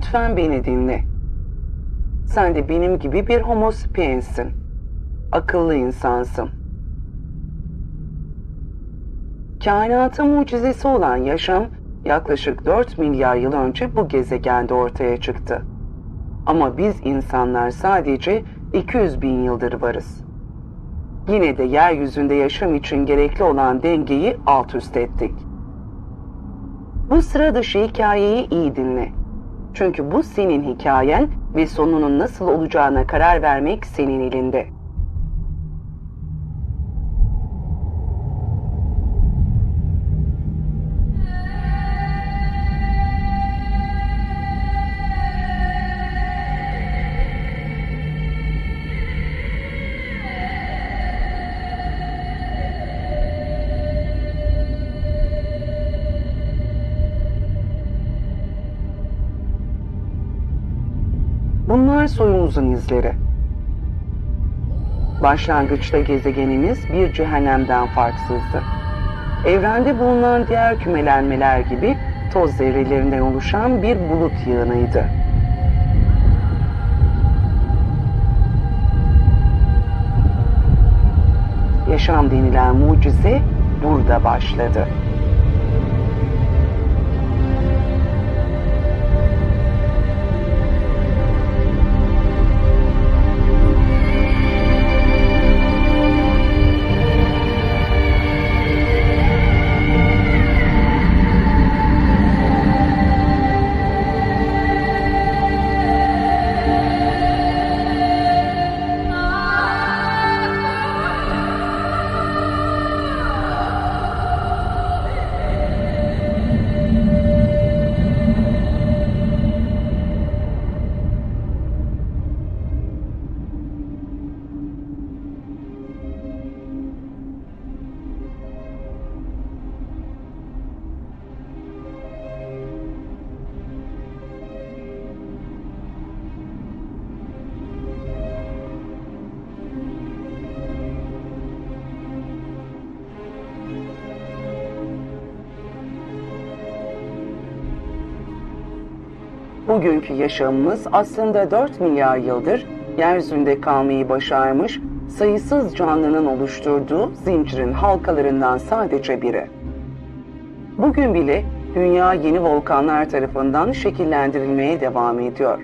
lütfen beni dinle. Sen de benim gibi bir homo sapiens'sin. Akıllı insansın. Kainatın mucizesi olan yaşam yaklaşık 4 milyar yıl önce bu gezegende ortaya çıktı. Ama biz insanlar sadece 200 bin yıldır varız. Yine de yeryüzünde yaşam için gerekli olan dengeyi alt üst ettik. Bu sıra dışı hikayeyi iyi dinle. Çünkü bu senin hikayen ve sonunun nasıl olacağına karar vermek senin elinde. Bunlar soyumuzun izleri. Başlangıçta gezegenimiz bir cehennemden farksızdı. Evrende bulunan diğer kümelenmeler gibi toz zerrelerinden oluşan bir bulut yığınıydı. Yaşam denilen mucize burada başladı. Bugünkü yaşamımız aslında 4 milyar yıldır yeryüzünde kalmayı başarmış sayısız canlının oluşturduğu zincirin halkalarından sadece biri. Bugün bile dünya yeni volkanlar tarafından şekillendirilmeye devam ediyor.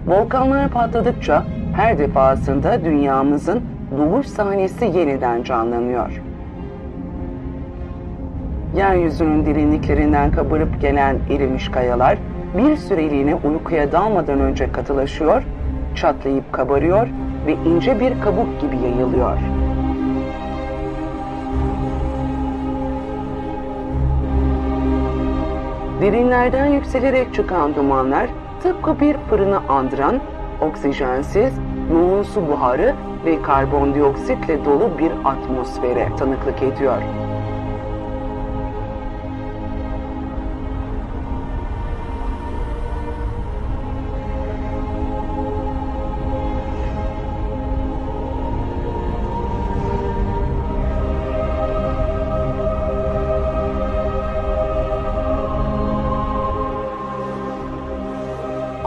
Volkanlar patladıkça her defasında dünyamızın doğuş sahnesi yeniden canlanıyor. Yeryüzünün derinliklerinden kabarıp gelen erimiş kayalar bir süreliğine uykuya dalmadan önce katılaşıyor, çatlayıp kabarıyor ve ince bir kabuk gibi yayılıyor. Derinlerden yükselerek çıkan dumanlar tıpkı bir fırını andıran oksijensiz, yoğun su buharı ve karbondioksitle dolu bir atmosfere tanıklık ediyor.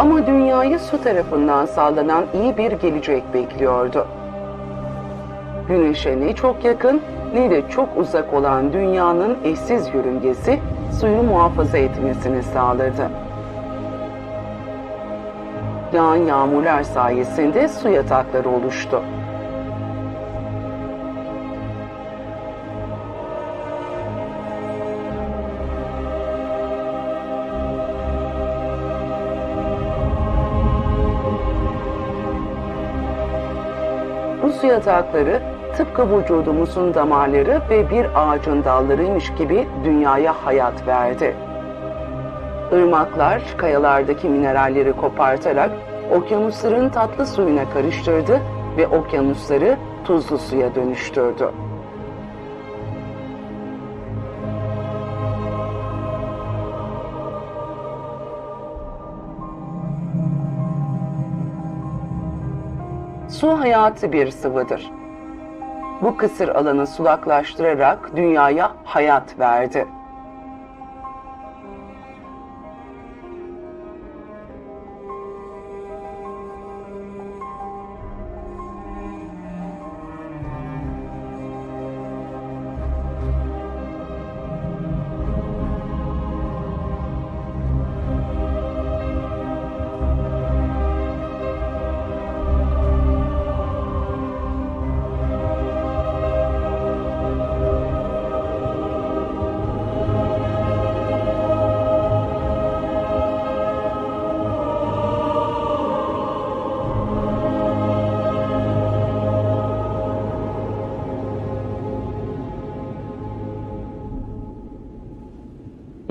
Ama dünyayı su tarafından sağlanan iyi bir gelecek bekliyordu. Güneşe ne çok yakın ne de çok uzak olan dünyanın eşsiz yörüngesi suyu muhafaza etmesini sağladı. Yağan yağmurlar sayesinde su yatakları oluştu. Bu su yatakları tıpkı vücudumuzun damarları ve bir ağacın dallarıymış gibi dünyaya hayat verdi. Irmaklar kayalardaki mineralleri kopartarak okyanusların tatlı suyuna karıştırdı ve okyanusları tuzlu suya dönüştürdü. Su hayatı bir sıvıdır. Bu kısır alanı sulaklaştırarak dünyaya hayat verdi.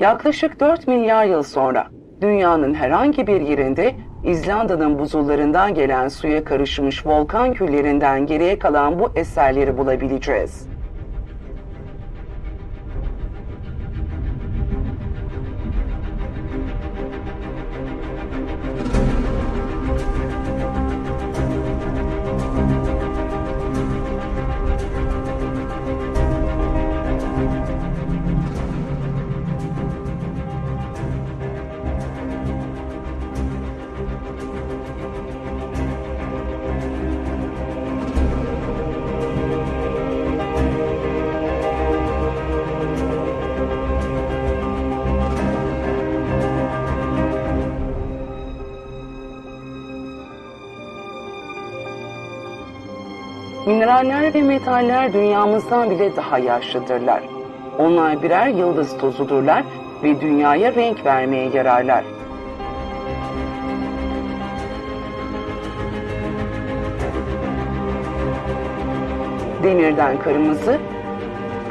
Yaklaşık 4 milyar yıl sonra dünyanın herhangi bir yerinde İzlanda'nın buzullarından gelen suya karışmış volkan küllerinden geriye kalan bu eserleri bulabileceğiz. Mineraller ve metaller dünyamızdan bile daha yaşlıdırlar. Onlar birer yıldız tozudurlar ve dünyaya renk vermeye yararlar. Demirden kırmızı,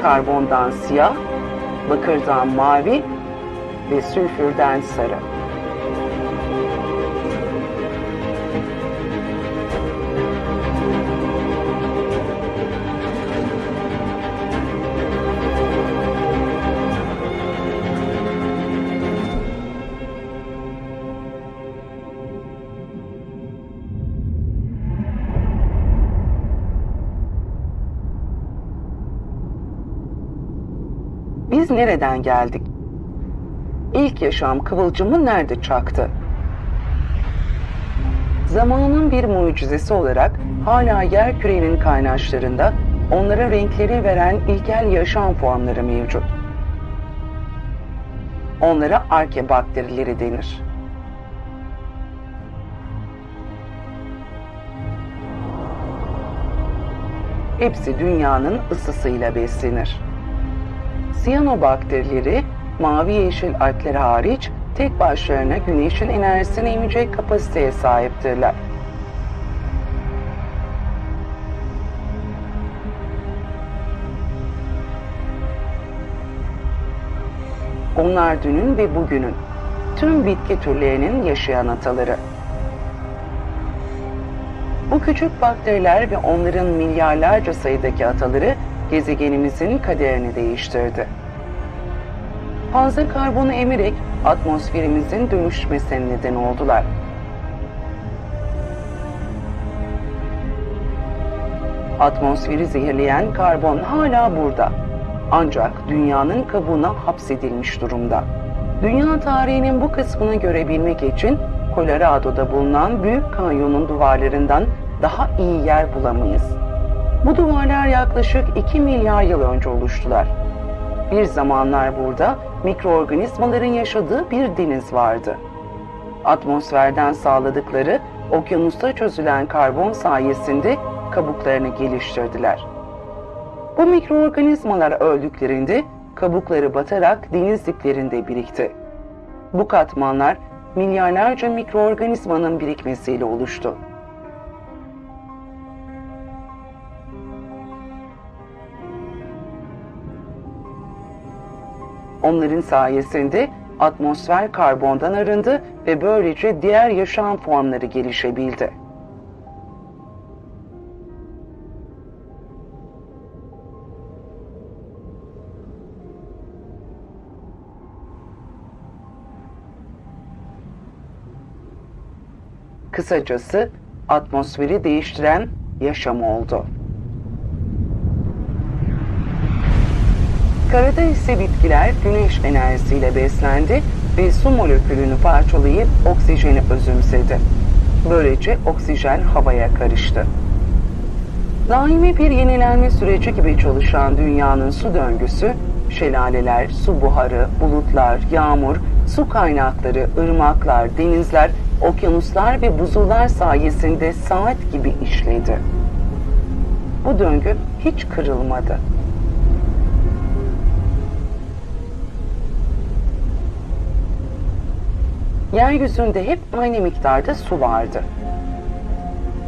karbondan siyah, bakırdan mavi ve sülfürden sarı. Biz nereden geldik? İlk yaşam kıvılcımı nerede çaktı? Zamanın bir mucizesi olarak hala yerkürenin kaynaşlarında onlara renkleri veren ilkel yaşam formları mevcut. Onlara arkebakterileri denir. Hepsi dünyanın ısısıyla beslenir. Siyanobakterileri, mavi yeşil algler hariç tek başlarına güneşin enerjisini emecek kapasiteye sahiptirler. Onlar dünün ve bugünün, tüm bitki türlerinin yaşayan ataları. Bu küçük bakteriler ve onların milyarlarca sayıdaki ataları gezegenimizin kaderini değiştirdi. Fazla karbonu emerek atmosferimizin dönüşmesine neden oldular. Atmosferi zehirleyen karbon hala burada. Ancak dünyanın kabuğuna hapsedilmiş durumda. Dünya tarihinin bu kısmını görebilmek için Colorado'da bulunan Büyük Kanyon'un duvarlarından daha iyi yer bulamayız. Bu duvarlar yaklaşık 2 milyar yıl önce oluştular. Bir zamanlar burada mikroorganizmaların yaşadığı bir deniz vardı. Atmosferden sağladıkları okyanusta çözülen karbon sayesinde kabuklarını geliştirdiler. Bu mikroorganizmalar öldüklerinde kabukları batarak deniz diplerinde birikti. Bu katmanlar milyarlarca mikroorganizmanın birikmesiyle oluştu. Onların sayesinde atmosfer karbondan arındı ve böylece diğer yaşam formları gelişebildi. Kısacası atmosferi değiştiren yaşam oldu. Karada ise bitkiler güneş enerjisiyle beslendi ve su molekülünü parçalayıp oksijeni özümsedi. Böylece oksijen havaya karıştı. Daimi bir yenilenme süreci gibi çalışan dünyanın su döngüsü, şelaleler, su buharı, bulutlar, yağmur, su kaynakları, ırmaklar, denizler, okyanuslar ve buzullar sayesinde saat gibi işledi. Bu döngü hiç kırılmadı. Yeryüzünde hep aynı miktarda su vardı.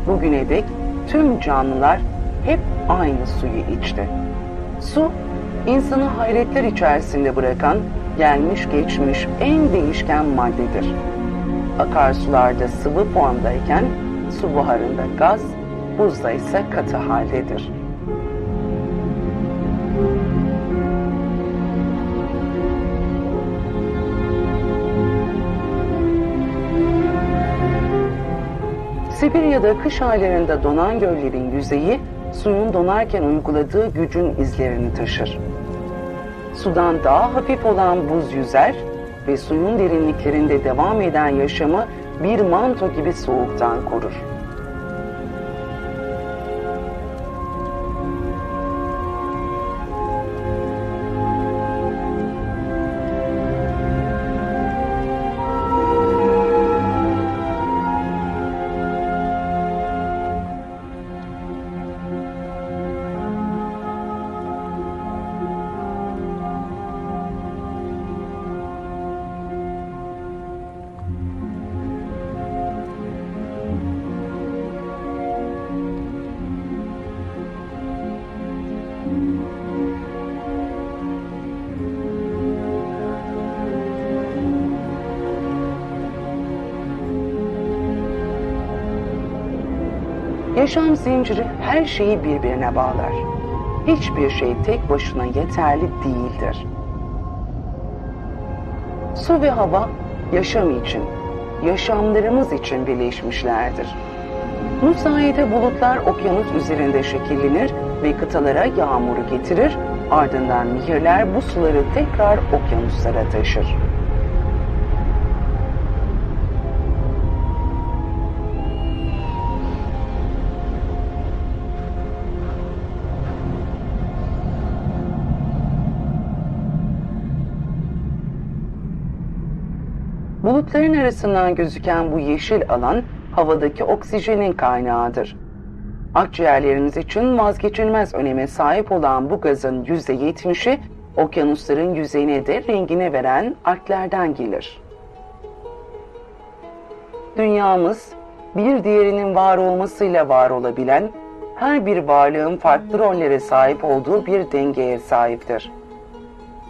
Bugüne dek tüm canlılar hep aynı suyu içti. Su, insanı hayretler içerisinde bırakan gelmiş geçmiş en değişken maddedir. Akarsularda sıvı formdayken su buharında gaz, buzda ise katı haldedir. Sibirya'da kış aylarında donan göllerin yüzeyi, suyun donarken uyguladığı gücün izlerini taşır. Sudan daha hafif olan buz yüzer ve suyun derinliklerinde devam eden yaşamı bir manto gibi soğuktan korur. Yaşam zinciri her şeyi birbirine bağlar. Hiçbir şey tek başına yeterli değildir. Su ve hava yaşam için, yaşamlarımız için birleşmişlerdir. Bu sayede bulutlar okyanus üzerinde şekillenir ve kıtalara yağmuru getirir, ardından nehirler bu suları tekrar okyanuslara taşır. Bulutların arasından gözüken bu yeşil alan havadaki oksijenin kaynağıdır. Akciğerlerimiz için vazgeçilmez öneme sahip olan bu gazın %70'i okyanusların yüzeyine de rengini veren alglerden gelir. Dünyamız bir diğerinin var olmasıyla var olabilen, her bir varlığın farklı rollere sahip olduğu bir dengeye sahiptir.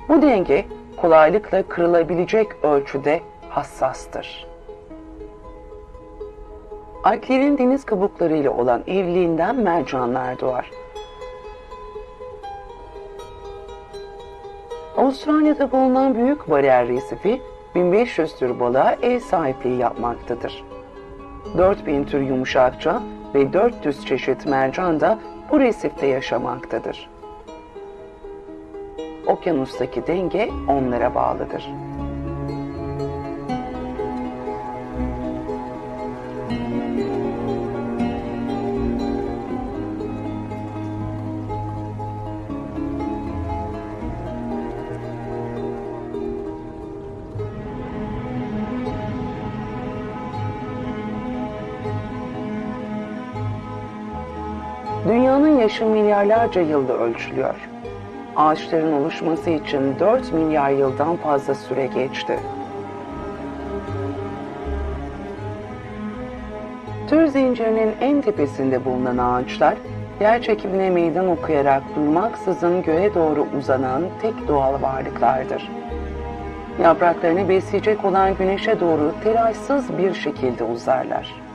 Bu denge kolaylıkla kırılabilecek ölçüde hassastır. Alglerin deniz kabuklarıyla olan evliliğinden mercanlar doğar. Avustralya'da bulunan Büyük Bariyer Resifi 1500 tür balığa ev sahipliği yapmaktadır. 4000 tür yumuşakça ve 400 çeşit mercan da bu resifte yaşamaktadır. Okyanustaki denge onlara bağlıdır. Dünyanın yaşı milyarlarca yılda ölçülüyor. Ağaçların oluşması için 4 milyar yıldan fazla süre geçti. Tür zincirinin en tepesinde bulunan ağaçlar, yer çekimine meydan okuyarak durmaksızın göğe doğru uzanan tek doğal varlıklardır. Yapraklarını besleyecek olan güneşe doğru telaşsız bir şekilde uzarlar.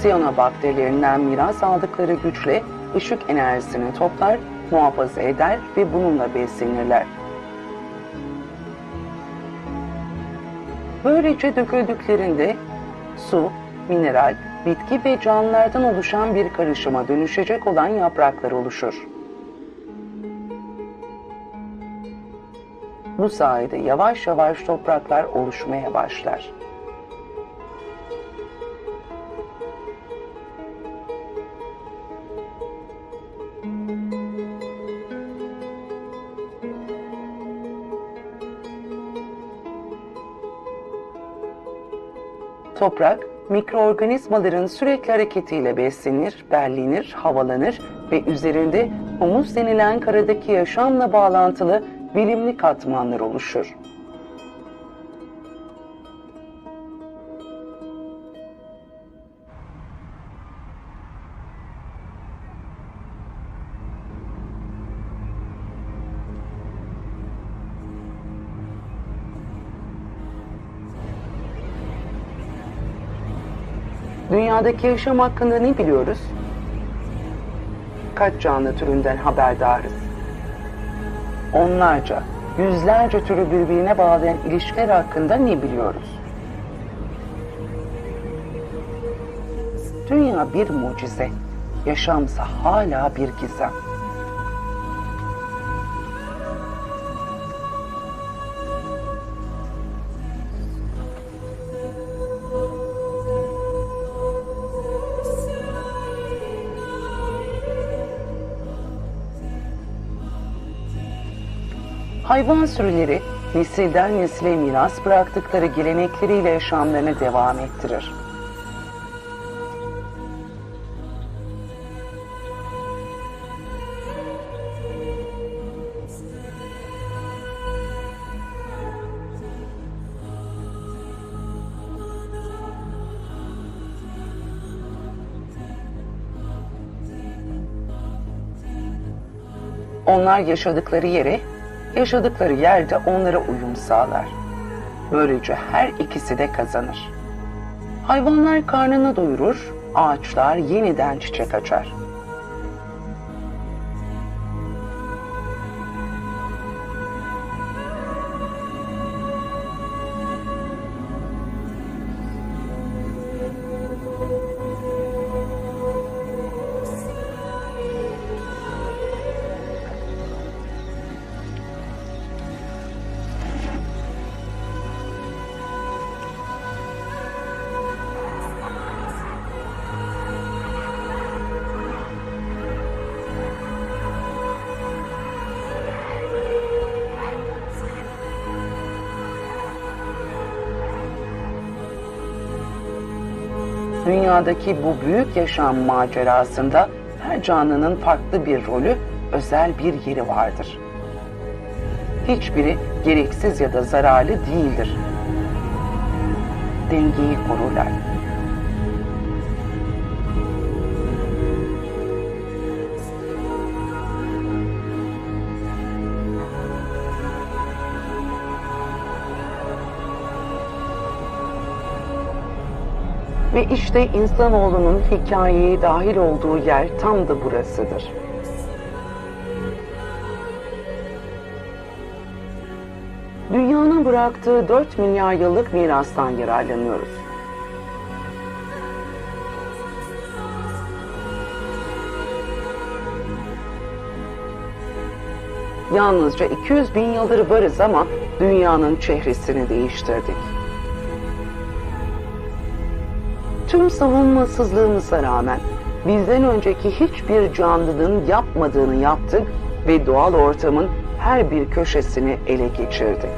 Siyanobakterilerinden miras aldıkları güçle ışık enerjisini toplar, muhafaza eder ve bununla beslenirler. Böylece döküldüklerinde su, mineral, bitki ve canlılardan oluşan bir karışıma dönüşecek olan yapraklar oluşur. Bu sayede yavaş yavaş topraklar oluşmaya başlar. Toprak, mikroorganizmaların sürekli hareketiyle beslenir, bellenir, havalanır ve üzerinde humus denilen karadaki yaşamla bağlantılı bilimli katmanlar oluşur. Dünyadaki yaşam hakkında ne biliyoruz? Kaç canlı türünden haberdarız? Onlarca, yüzlerce türü birbirine bağlayan ilişkiler hakkında ne biliyoruz? Dünya bir mucize, yaşamsa hala bir gizem. Hayvan sürüleri nesilden nesile miras bıraktıkları gelenekleriyle yaşamlarını devam ettirir. Onlar yaşadıkları yerde onlara uyum sağlar. Böylece her ikisi de kazanır. Hayvanlar karnını doyurur, ağaçlar yeniden çiçek açar. Dünyadaki bu büyük yaşam macerasında her canlının farklı bir rolü, özel bir yeri vardır. Hiçbiri gereksiz ya da zararlı değildir. Dengeyi korurlar. Ve işte insanoğlunun hikayeye dahil olduğu yer tam da burasıdır. Dünyanın bıraktığı 4 milyar yıllık mirastan yararlanıyoruz. Yalnızca 200 bin yıldır varız ama dünyanın çehresini değiştirdik. Tüm savunmasızlığımıza rağmen bizden önceki hiçbir canlının yapmadığını yaptık ve doğal ortamın her bir köşesini ele geçirdik.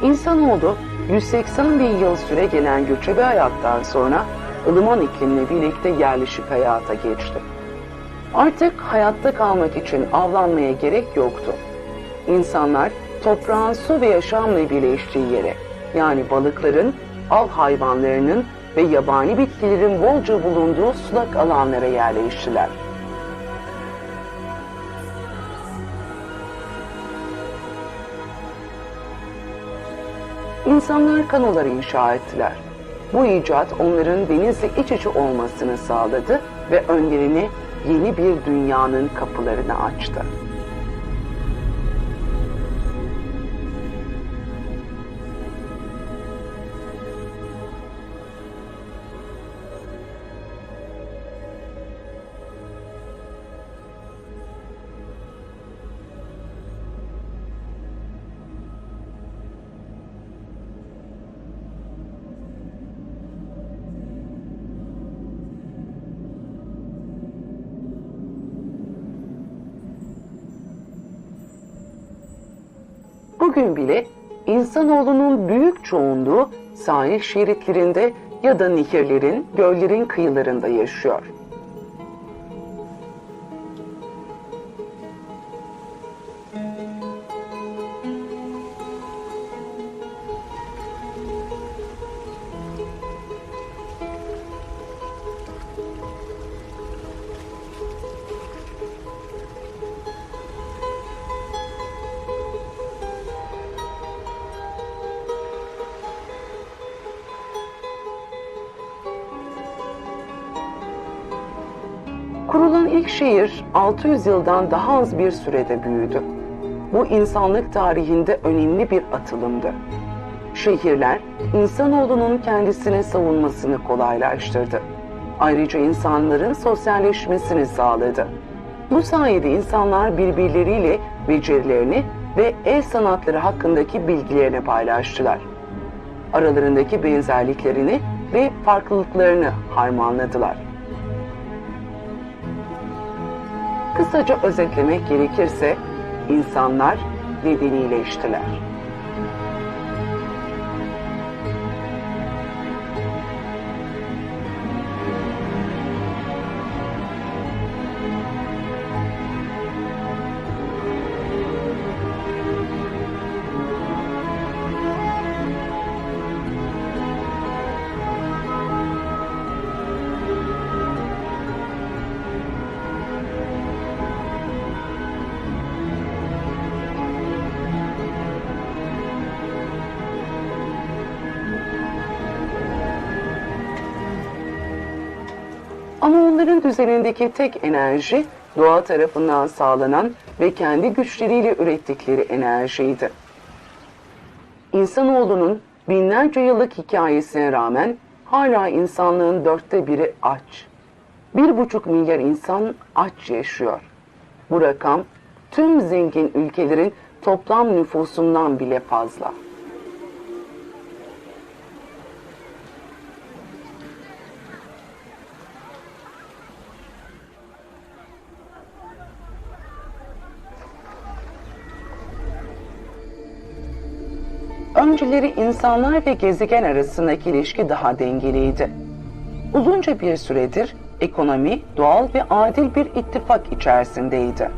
İnsanoğlu 180 bin yıl süre gelen göçebe hayattan sonra ılıman iklimle birlikte yerleşik hayata geçti. Artık hayatta kalmak için avlanmaya gerek yoktu. İnsanlar toprağın su ve yaşamla birleştiği yere, yani balıkların, av hayvanlarının ve yabani bitkilerin bolca bulunduğu sulak alanlara yerleştiler. İnsanlar kanoları inşa ettiler. Bu icat onların denizle iç içe olmasını sağladı ve önlerine yeni bir dünyanın kapılarını açtı. Bugün bile insanoğlunun büyük çoğunluğu sahil şeritlerinde ya da nehirlerin, göllerin kıyılarında yaşıyor. Kurulan ilk şehir 600 yıldan daha az bir sürede büyüdü. Bu insanlık tarihinde önemli bir atılımdı. Şehirler, insanoğlunun kendisini savunmasını kolaylaştırdı. Ayrıca insanların sosyalleşmesini sağladı. Bu sayede insanlar birbirleriyle becerilerini ve el sanatları hakkındaki bilgilerini paylaştılar. Aralarındaki benzerliklerini ve farklılıklarını harmanladılar. Kısaca özetlemek gerekirse, insanlar medenileştiler. Ama onların düzenindeki tek enerji, doğa tarafından sağlanan ve kendi güçleriyle ürettikleri enerjiydi. İnsanoğlunun binlerce yıllık hikayesine rağmen hala insanlığın 1/4 aç. 1,5 milyar insan aç yaşıyor. Bu rakam tüm zengin ülkelerin toplam nüfusundan bile fazla. Önceleri insanlar ve gezegen arasındaki ilişki daha dengeliydi. Uzunca bir süredir ekonomi doğal ve adil bir ittifak içerisindeydi.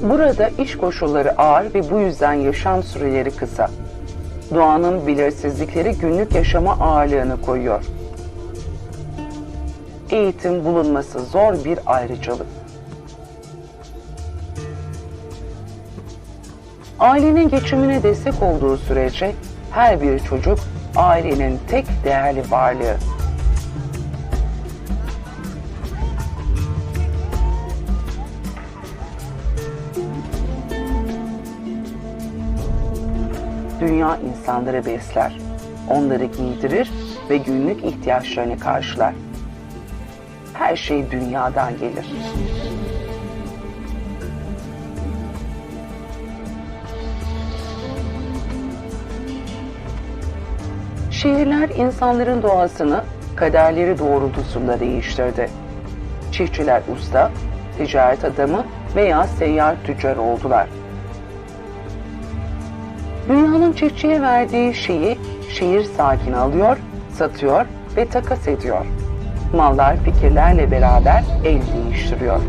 Burada iş koşulları ağır ve bu yüzden yaşam süreleri kısa. Doğanın belirsizlikleri günlük yaşama ağırlığını koyuyor. Eğitim bulunması zor bir ayrıcalık. Ailenin geçimine destek olduğu sürece her bir çocuk ailenin tek değerli varlığı. Dünya insanları besler, onları giydirir ve günlük ihtiyaçlarını karşılar. Her şey dünyadan gelir. Şehirler insanların doğasını kaderleri doğrultusunda değiştirdi. Çiftçiler usta, ticaret adamı veya seyyar tüccar oldular. Dünyanın çiftçiye verdiği şeyi şehir sakini alıyor, satıyor ve takas ediyor. Mallar fikirlerle beraber el değiştiriyor.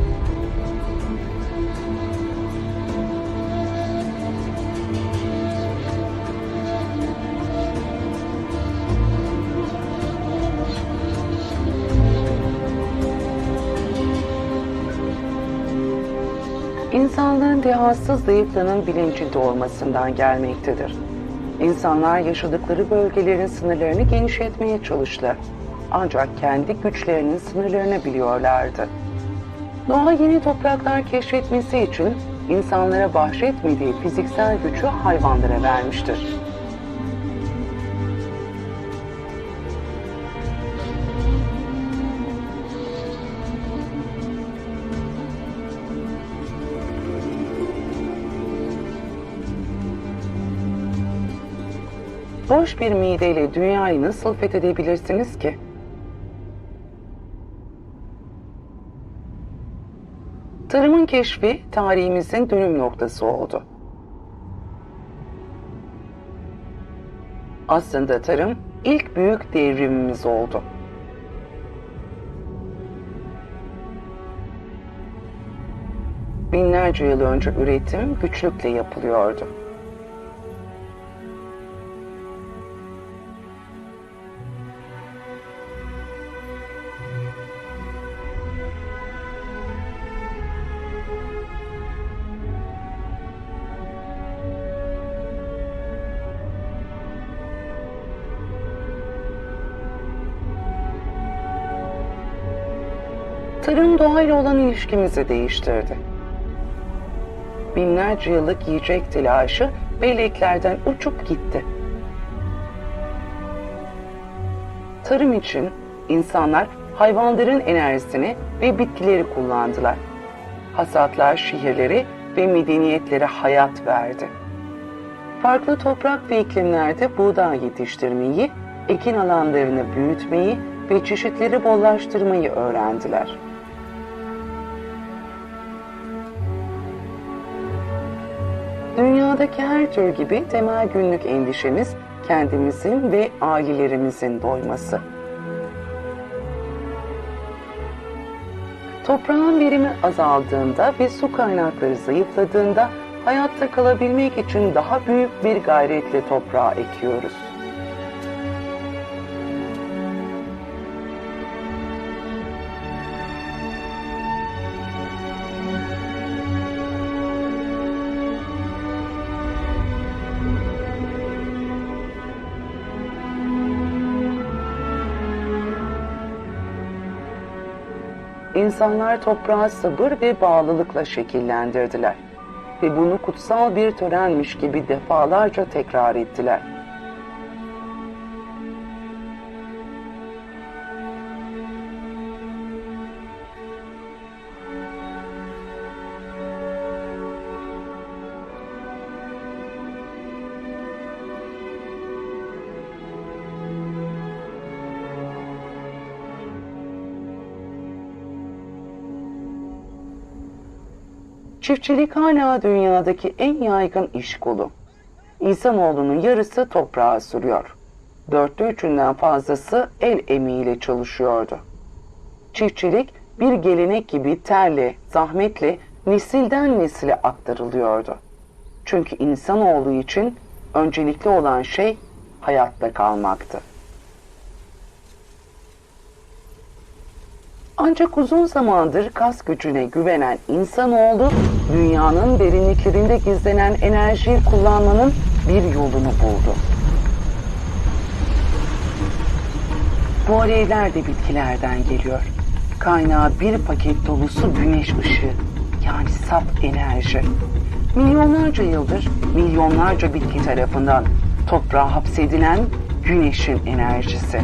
İnsanlığın dehasız zayıflığının bilincinde olmasından gelmektedir. İnsanlar yaşadıkları bölgelerin sınırlarını genişletmeye çalıştılar. Ancak kendi güçlerinin sınırlarını biliyorlardı. Doğa yeni topraklar keşfetmesi için insanlara bahşetmediği fiziksel gücü hayvanlara vermiştir. Boş bir mideyle dünyayı nasıl fethedebilirsiniz ki? Tarımın keşfi tarihimizin dönüm noktası oldu. Aslında tarım ilk büyük devrimimiz oldu. Binlerce yıl önce üretim güçlükle yapılıyordu. Tarım doğayla olan ilişkimizi değiştirdi. Binlerce yıllık yiyecek telaşı belleklerden uçup gitti. Tarım için insanlar hayvanların enerjisini ve bitkileri kullandılar. Hasatlar şehirleri ve medeniyetlere hayat verdi. Farklı toprak ve iklimlerde buğday yetiştirmeyi, ekin alanlarını büyütmeyi ve çeşitleri bollaştırmayı öğrendiler. Dünyadaki her tür gibi temel günlük endişemiz kendimizin ve ailelerimizin doyması. Toprağın verimi azaldığında ve su kaynakları zayıfladığında hayatta kalabilmek için daha büyük bir gayretle toprağa ekiyoruz. İnsanlar toprağı sabır ve bağlılıkla şekillendirdiler ve bunu kutsal bir törenmiş gibi defalarca tekrar ettiler. Çiftçilik hala dünyadaki en yaygın iş kolu. İnsanoğlunun yarısı toprağa sürüyor. 3/4'ünden fazlası el emeğiyle çalışıyordu. Çiftçilik bir gelenek gibi terle, zahmetle nesilden nesile aktarılıyordu. Çünkü insanoğlu için öncelikli olan şey hayatta kalmaktı. Ancak uzun zamandır kas gücüne güvenen insanoğlu, dünyanın derinliklerinde gizlenen enerjiyi kullanmanın bir yolunu buldu. Bu alevler de bitkilerden geliyor. Kaynağı bir paket dolusu güneş ışığı, yani saf enerji. Milyonlarca yıldır milyonlarca bitki tarafından toprağa hapsedilen güneşin enerjisi.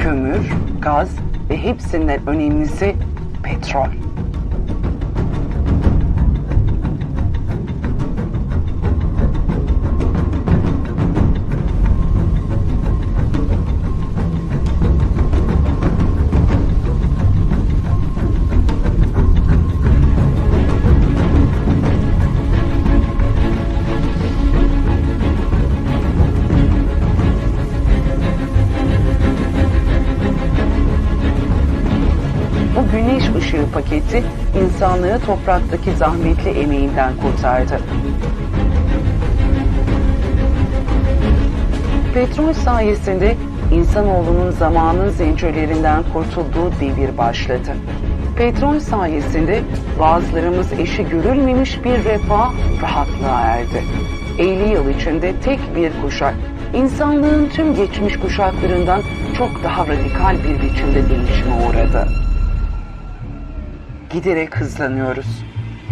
Kömür, gaz ve hepsinden önemlisi petrol. Güneş ışığı paketi insanlığı topraktaki zahmetli emeğinden kurtardı. Petrol sayesinde insanoğlunun zamanın zincirlerinden kurtulduğu devir başladı. Petrol sayesinde bazılarımız eşi görülmemiş bir refah, rahatlığa erdi. 50 yıl içinde tek bir kuşak, insanlığın tüm geçmiş kuşaklarından çok daha radikal bir biçimde değişime uğradı. Giderek hızlanıyoruz.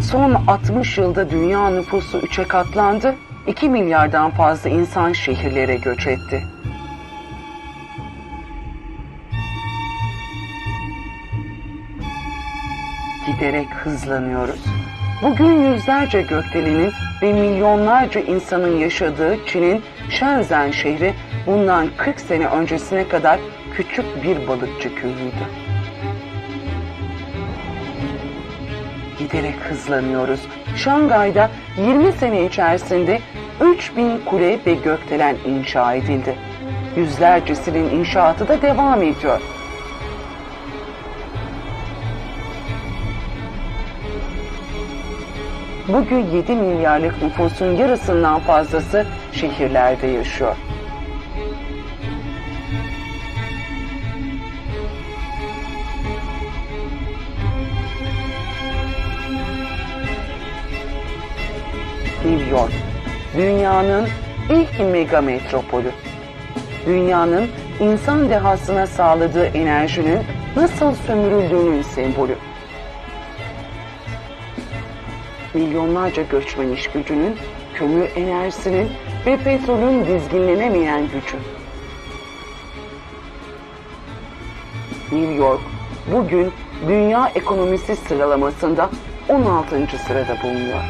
Son 60 yılda dünya nüfusu 3'e katlandı, 2 milyardan fazla insan şehirlere göç etti. Giderek hızlanıyoruz. Bugün yüzlerce gökdelenin ve milyonlarca insanın yaşadığı Çin'in Shenzhen şehri bundan 40 sene öncesine kadar küçük bir balıkçı köyüydü. Giderek hızlanıyoruz. Şangay'da 20 sene içerisinde 3000 kule ve gökdelen inşa edildi. Yüzlercesinin inşaatı da devam ediyor. Bugün 7 milyarlık nüfusun yarısından fazlası şehirlerde yaşıyor. New York, dünyanın ilk mega metropolü. Dünyanın insan dehasına sağladığı enerjinin nasıl sömürüldüğünün sembolü. Milyonlarca göçmen iş gücünün, kömür enerjisinin ve petrolün dizginlenemeyen gücü. New York bugün dünya ekonomisi sıralamasında 16. sırada bulunuyor.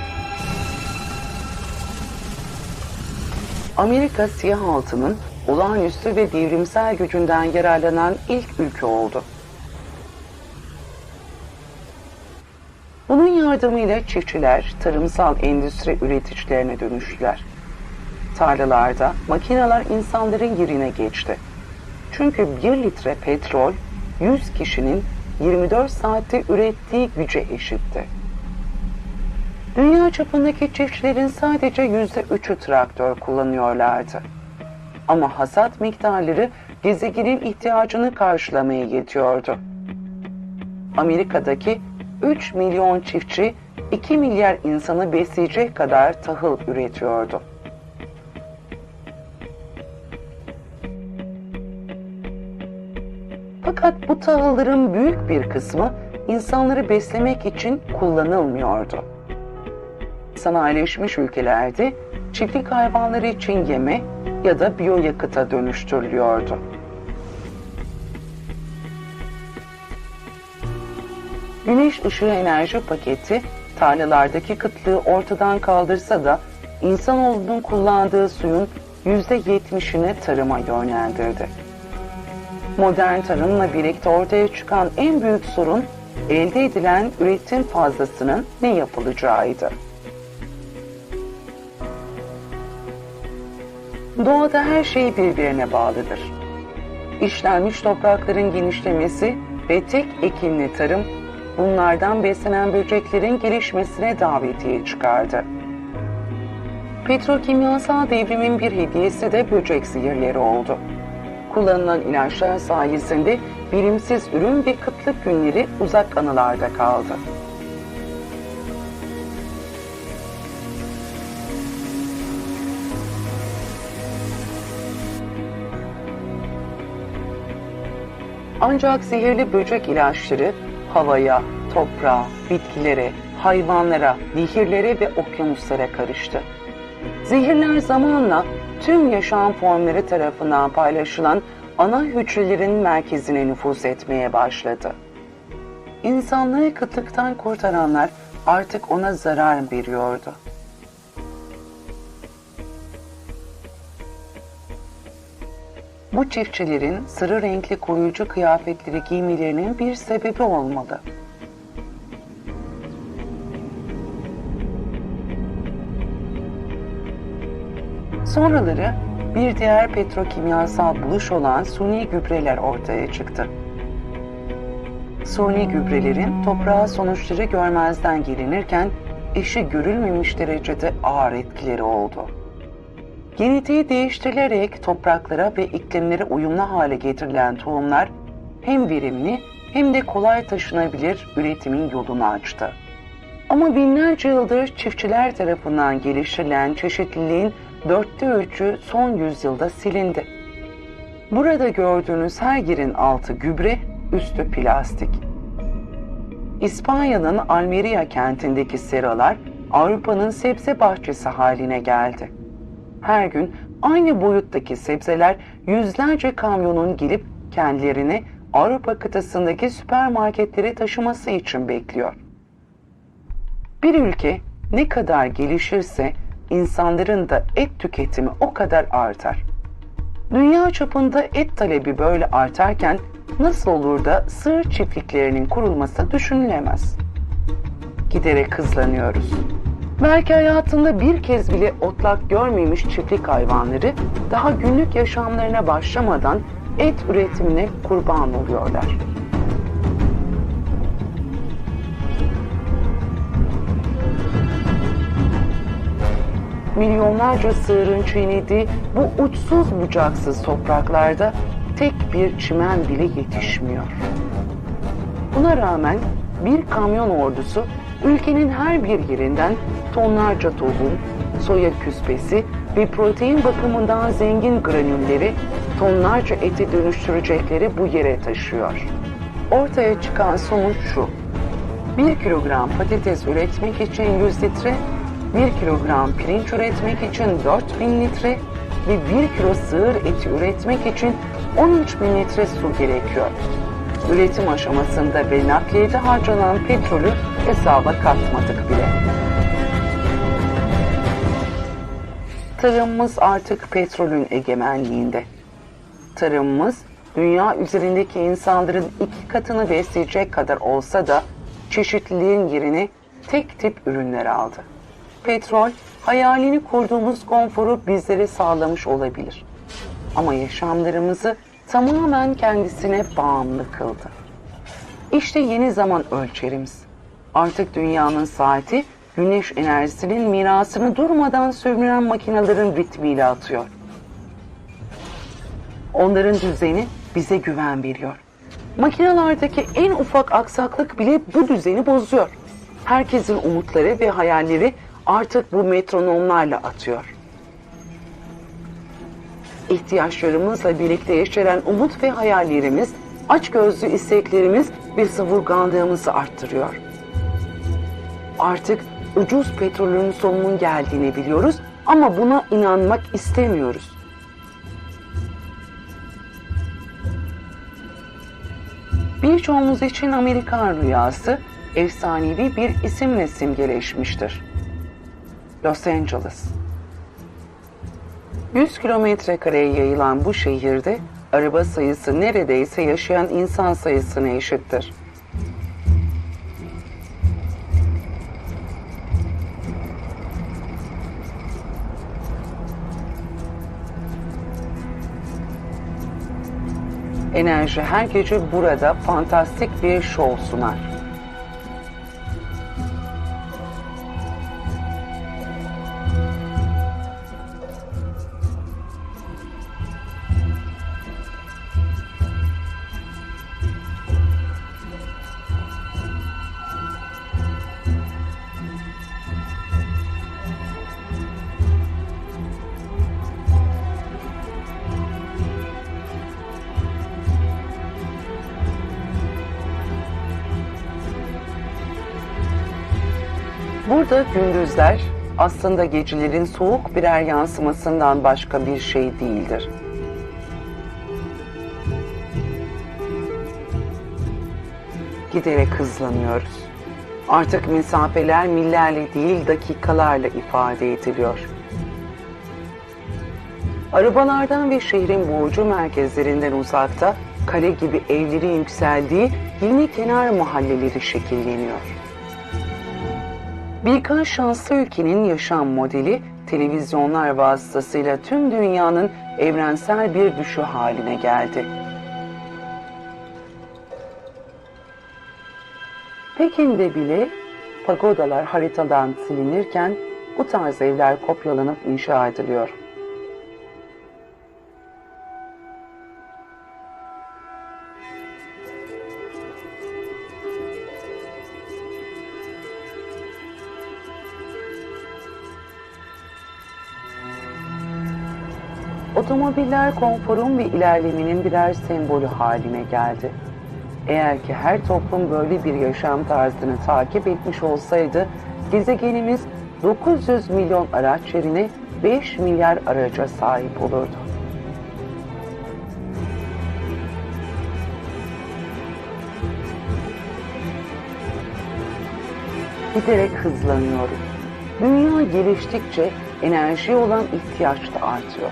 Amerika siyah altının olağanüstü ve devrimsel gücünden yararlanan ilk ülke oldu. Bunun yardımıyla çiftçiler tarımsal endüstri üreticilerine dönüştüler. Tarlalarda makineler insanların yerine geçti. Çünkü 1 litre petrol 100 kişinin 24 saatte ürettiği güce eşitti. Dünya çapındaki çiftçilerin sadece %3'ü traktör kullanıyorlardı. Ama hasat miktarları gezegenin ihtiyacını karşılamaya yetiyordu. Amerika'daki 3 milyon çiftçi 2 milyar insanı besleyecek kadar tahıl üretiyordu. Fakat bu tahılların büyük bir kısmı insanları beslemek için kullanılmıyordu. Sanayileşmiş ülkelerde çiftlik hayvanları için yeme ya da biyoyakıta dönüştürülüyordu. Güneş ışığı enerji paketi tarlalardaki kıtlığı ortadan kaldırsa da insanoğlunun kullandığı suyun %70'ini tarıma yönlendirdi. Modern tarımla birlikte ortaya çıkan en büyük sorun elde edilen üretim fazlasının ne yapılacağıydı. Doğada her şey birbirine bağlıdır. İşlenmiş toprakların genişlemesi ve tek ekinli tarım bunlardan beslenen böceklerin gelişmesine davetiye çıkardı. Petrokimyasal devrimin bir hediyesi de böcek zehirleri oldu. Kullanılan ilaçlar sayesinde bilimsiz ürün ve kıtlık günleri uzak anılarda kaldı. Ancak zehirli böcek ilaçları havaya, toprağa, bitkilere, hayvanlara, nehirlere ve okyanuslara karıştı. Zehirler zamanla tüm yaşam formları tarafından paylaşılan ana hücrelerin merkezine nüfuz etmeye başladı. İnsanlığı kıtlıktan kurtaranlar artık ona zarar veriyordu. Bu çiftçilerin sarı renkli koruyucu kıyafetleri giymelerinin bir sebebi olmalı. Sonraları bir diğer petrokimyasal buluş olan suni gübreler ortaya çıktı. Suni gübrelerin toprağa sonuçları görmezden gelinirken eşi görülmemiş derecede ağır etkileri oldu. Genetiği değiştirilerek topraklara ve iklimlere uyumlu hale getirilen tohumlar hem verimli hem de kolay taşınabilir üretimin yolunu açtı. Ama binlerce yıldır çiftçiler tarafından geliştirilen çeşitliliğin 3/4'ü son yüzyılda silindi. Burada gördüğünüz her yerin altı gübre, üstü plastik. İspanya'nın Almeria kentindeki seralar Avrupa'nın sebze bahçesi haline geldi. Her gün aynı boyuttaki sebzeler yüzlerce kamyonun gelip kendilerini Avrupa kıtasındaki süpermarketlere taşıması için bekliyor. Bir ülke ne kadar gelişirse insanların da et tüketimi o kadar artar. Dünya çapında et talebi böyle artarken nasıl olur da sığır çiftliklerinin kurulması düşünülemez. Giderek hızlanıyoruz. Belki hayatında bir kez bile otlak görmemiş çiftlik hayvanları daha günlük yaşamlarına başlamadan et üretimine kurban oluyorlar. Milyonlarca sığırın çiğnediği bu uçsuz bucaksız topraklarda tek bir çimen bile yetişmiyor. Buna rağmen bir kamyon ordusu ülkenin her bir yerinden tonlarca tohum, soya küspesi ve protein bakımından zengin granülleri tonlarca ete dönüştürecekleri bu yere taşıyor. Ortaya çıkan sonuç şu: 1 kilogram patates üretmek için 100 litre, 1 kilogram pirinç üretmek için 4000 litre ve 1 kilo sığır eti üretmek için 13.000 litre su gerekiyor. Üretim aşamasında ve nakliyede harcanan petrolü hesaba katmadık bile. Tarımımız artık petrolün egemenliğinde. Tarımımız dünya üzerindeki insanların 2 katını besleyecek kadar olsa da çeşitliliğin yerini tek tip ürünler aldı. Petrol, hayalini kurduğumuz konforu bizlere sağlamış olabilir. Ama yaşamlarımızı tamamen kendisine bağımlı kıldı. İşte yeni zaman ölçerimiz. Artık dünyanın saati, güneş enerjisinin mirasını durmadan sömüren makinelerin ritmiyle atıyor. Onların düzeni bize güven veriyor. Makinelerdeki en ufak aksaklık bile bu düzeni bozuyor. Herkesin umutları ve hayalleri artık bu metronomlarla atıyor. İhtiyaçlarımızla birlikte yeşeren umut ve hayallerimiz, açgözlü isteklerimiz ve savurganlığımızı arttırıyor. Artık ucuz petrolün sonunun geldiğini biliyoruz ama buna inanmak istemiyoruz. Birçoğumuz için Amerikan rüyası efsanevi bir isimle simgeleşmiştir: Los Angeles. 100 kilometre kareye yayılan bu şehirde araba sayısı neredeyse yaşayan insan sayısına eşittir. Enerji her gece burada fantastik bir şov sunar. Burada gündüzler aslında gecelerin soğuk birer yansımasından başka bir şey değildir. Giderek hızlanıyoruz. Artık mesafeler millerle değil dakikalarla ifade ediliyor. Arabalardan ve şehrin boğucu merkezlerinden uzakta kale gibi evlerin yükseldiği yeni kenar mahalleleri şekilleniyor. Birkaç şanslı ülkenin yaşam modeli televizyonlar vasıtasıyla tüm dünyanın evrensel bir düşü haline geldi. Pekin'de bile pagodalar haritadan silinirken bu tarz evler kopyalanıp inşa ediliyor. Otomobiller konforun ve ilerlemenin birer sembolü haline geldi. Eğer ki her toplum böyle bir yaşam tarzını takip etmiş olsaydı, gezegenimiz 900 milyon araç yerine 5 milyar araca sahip olurdu. Giderek hızlanıyoruz. Dünya geliştikçe enerjiye olan ihtiyaç da artıyor.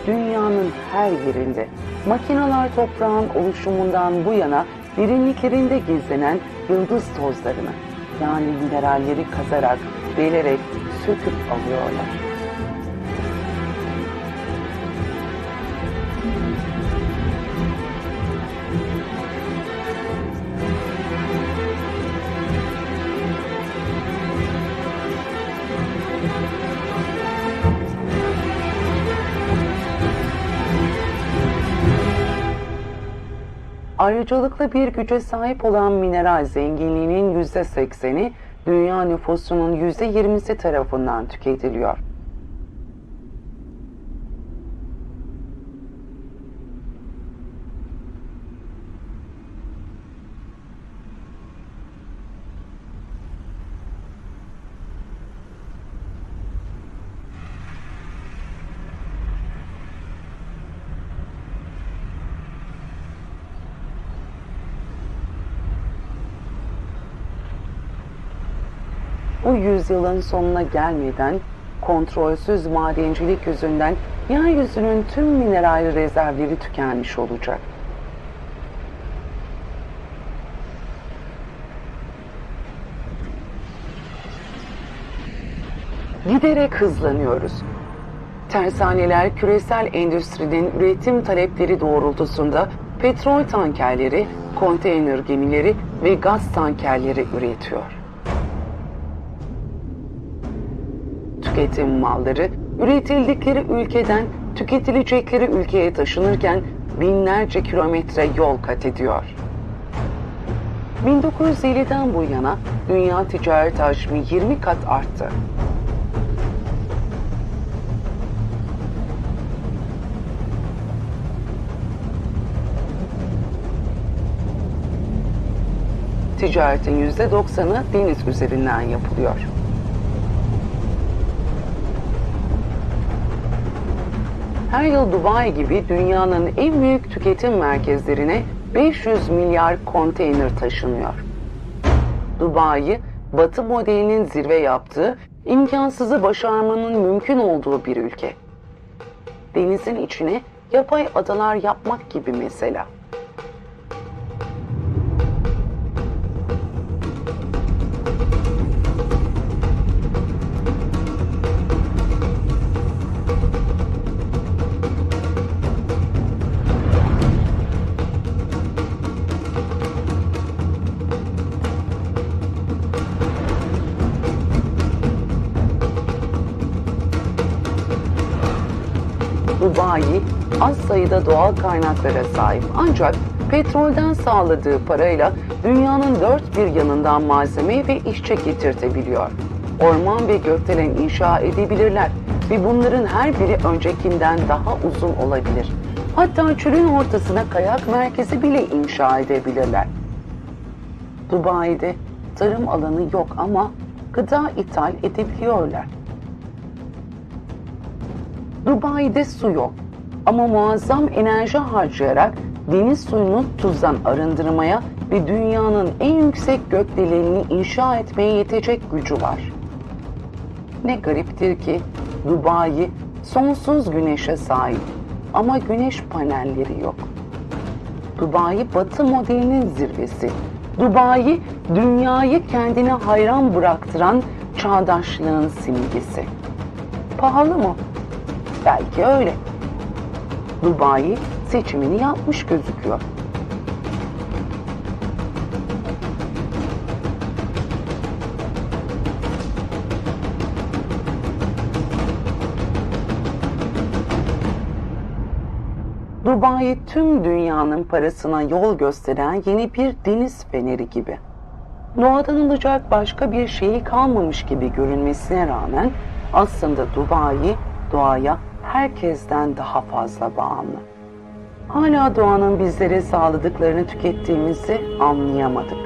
Dünyanın her yerinde makineler toprağın oluşumundan bu yana derinliklerinde gizlenen yıldız tozlarını, yani mineralleri kazarak, delerek, söküp alıyorlar. Ayrıcalıklı bir güce sahip olan mineral zenginliğinin %80'i dünya nüfusunun %20'si tarafından tüketiliyor. Bu yüzyılın sonuna gelmeden kontrolsüz madencilik yüzünden yeryüzünün tüm mineral rezervleri tükenmiş olacak. Giderek hızlanıyoruz. Tersaneler küresel endüstrinin üretim talepleri doğrultusunda petrol tankerleri, konteyner gemileri ve gaz tankerleri üretiyor. Tüketim malları üretildikleri ülkeden tüketilecekleri ülkeye taşınırken binlerce kilometre yol kat ediyor. 1950'den bu yana dünya ticaret hacmi 20 kat arttı. Ticaretin %90'ı deniz üzerinden yapılıyor. Her yıl Dubai gibi dünyanın en büyük tüketim merkezlerine 500 milyar konteyner taşınıyor. Dubai, Batı modelinin zirve yaptığı, imkansızı başarmanın mümkün olduğu bir ülke. Denizin içine yapay adalar yapmak gibi mesela. Dubai az sayıda doğal kaynaklara sahip ancak petrolden sağladığı parayla dünyanın dört bir yanından malzeme ve işçi getirtebiliyor. Orman ve gökdelen inşa edebilirler ve bunların her biri öncekinden daha uzun olabilir. Hatta çölün ortasına kayak merkezi bile inşa edebilirler. Dubai'de tarım alanı yok ama gıda ithal edebiliyorlar. Dubai'de su yok ama muazzam enerji harcayarak deniz suyunu tuzdan arındırmaya ve dünyanın en yüksek gökdelenini inşa etmeye yetecek gücü var. Ne gariptir ki Dubai sonsuz güneşe sahip ama güneş panelleri yok. Dubai Batı modelinin zirvesi. Dubai dünyayı kendine hayran bıraktıran çağdaşlığın simgesi. Pahalı mı? Belki öyle. Dubai seçimini yapmış gözüküyor. Dubai tüm dünyanın parasına yol gösteren yeni bir deniz feneri gibi. Doğadan alacak başka bir şeyi kalmamış gibi görünmesine rağmen aslında Dubai doğaya herkesten daha fazla bağımlı. Hala doğanın bizlere sağladıklarını tükettiğimizi anlayamadık.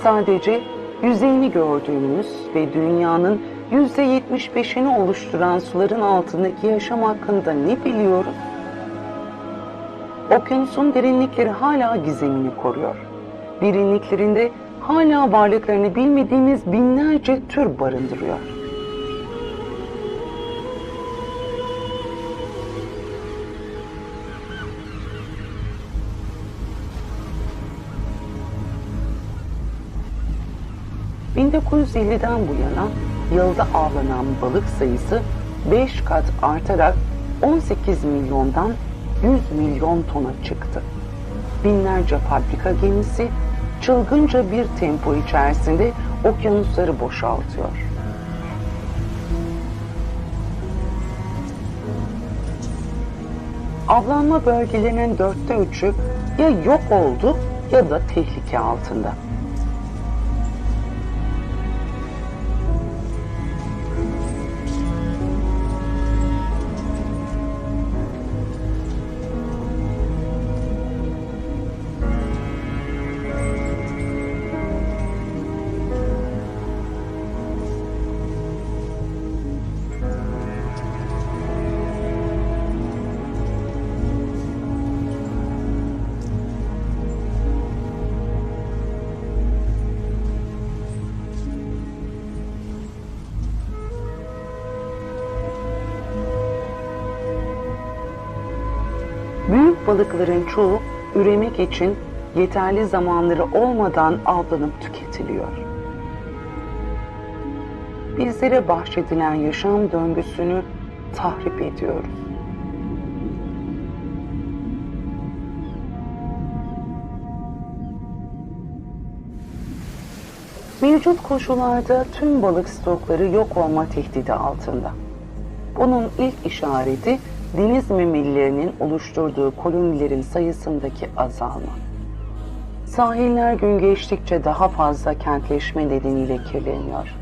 Sadece yüzeyini gördüğümüz ve dünyanın %75'ini oluşturan suların altındaki yaşam hakkında ne biliyoruz? Okyanusun derinlikleri hala gizemini koruyor. Derinliklerinde hala varlıklarını bilmediğimiz binlerce tür barındırıyor. ...1950'den bu yana yılda avlanan balık sayısı 5 kat artarak 18 milyondan 100 milyon tona çıktı. Binlerce fabrika gemisi çılgınca bir tempo içerisinde okyanusları boşaltıyor. Avlanma bölgelerinin 3'ü ya yok oldu ya da tehlike altında. Büyük balıkların çoğu üremek için yeterli zamanları olmadan avlanıp tüketiliyor. Bizlere bahşedilen yaşam döngüsünü tahrip ediyoruz. Mevcut koşullarda tüm balık stokları yok olma tehdidi altında. Bunun ilk işareti deniz memelilerinin oluşturduğu kolonilerin sayısındaki azalma. Sahiller gün geçtikçe daha fazla kentleşme nedeniyle kirleniyor.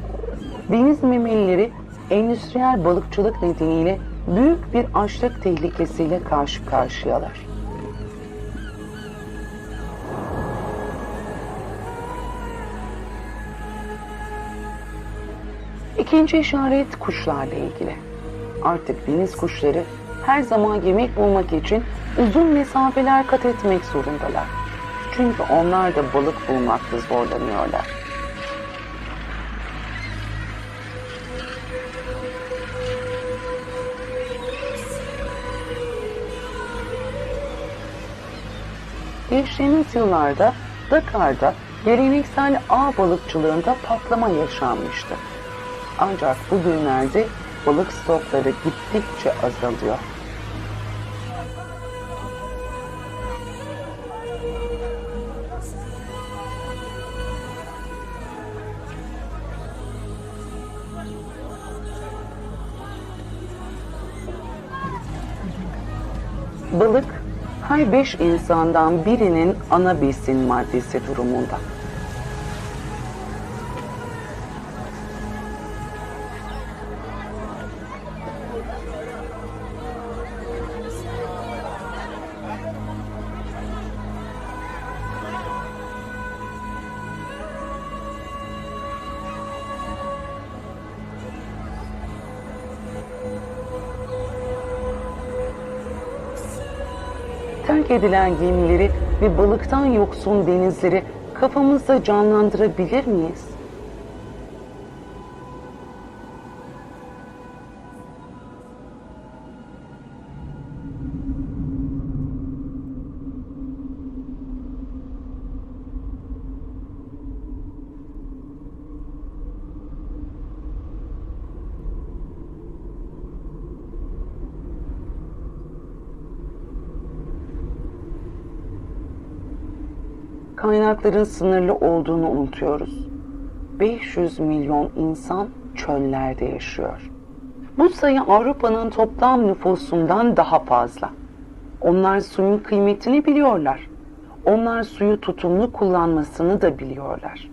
Deniz memelileri endüstriyel balıkçılık nedeniyle büyük bir açlık tehlikesiyle karşı karşıyalar. İkinci işaret kuşlarla ilgili. Artık deniz kuşları her zaman yemek bulmak için uzun mesafeler kat etmek zorundalar. Çünkü onlar da balık bulmakta zorlanıyorlar. Geçtiğimiz yıllarda Dakar'da geleneksel ağ balıkçılığında patlama yaşanmıştı. Ancak bugünlerde balık stokları gittikçe azalıyor. Balık, her 5 insandan birinin ana besin maddesi durumunda. Terk edilen gemileri ve balıktan yoksun denizleri kafamızda canlandırabilir miyiz? Kaynakların sınırlı olduğunu unutuyoruz. 500 milyon insan çöllerde yaşıyor. Bu sayı Avrupa'nın toplam nüfusundan daha fazla. Onlar suyun kıymetini biliyorlar. Onlar suyu tutumlu kullanmasını da biliyorlar.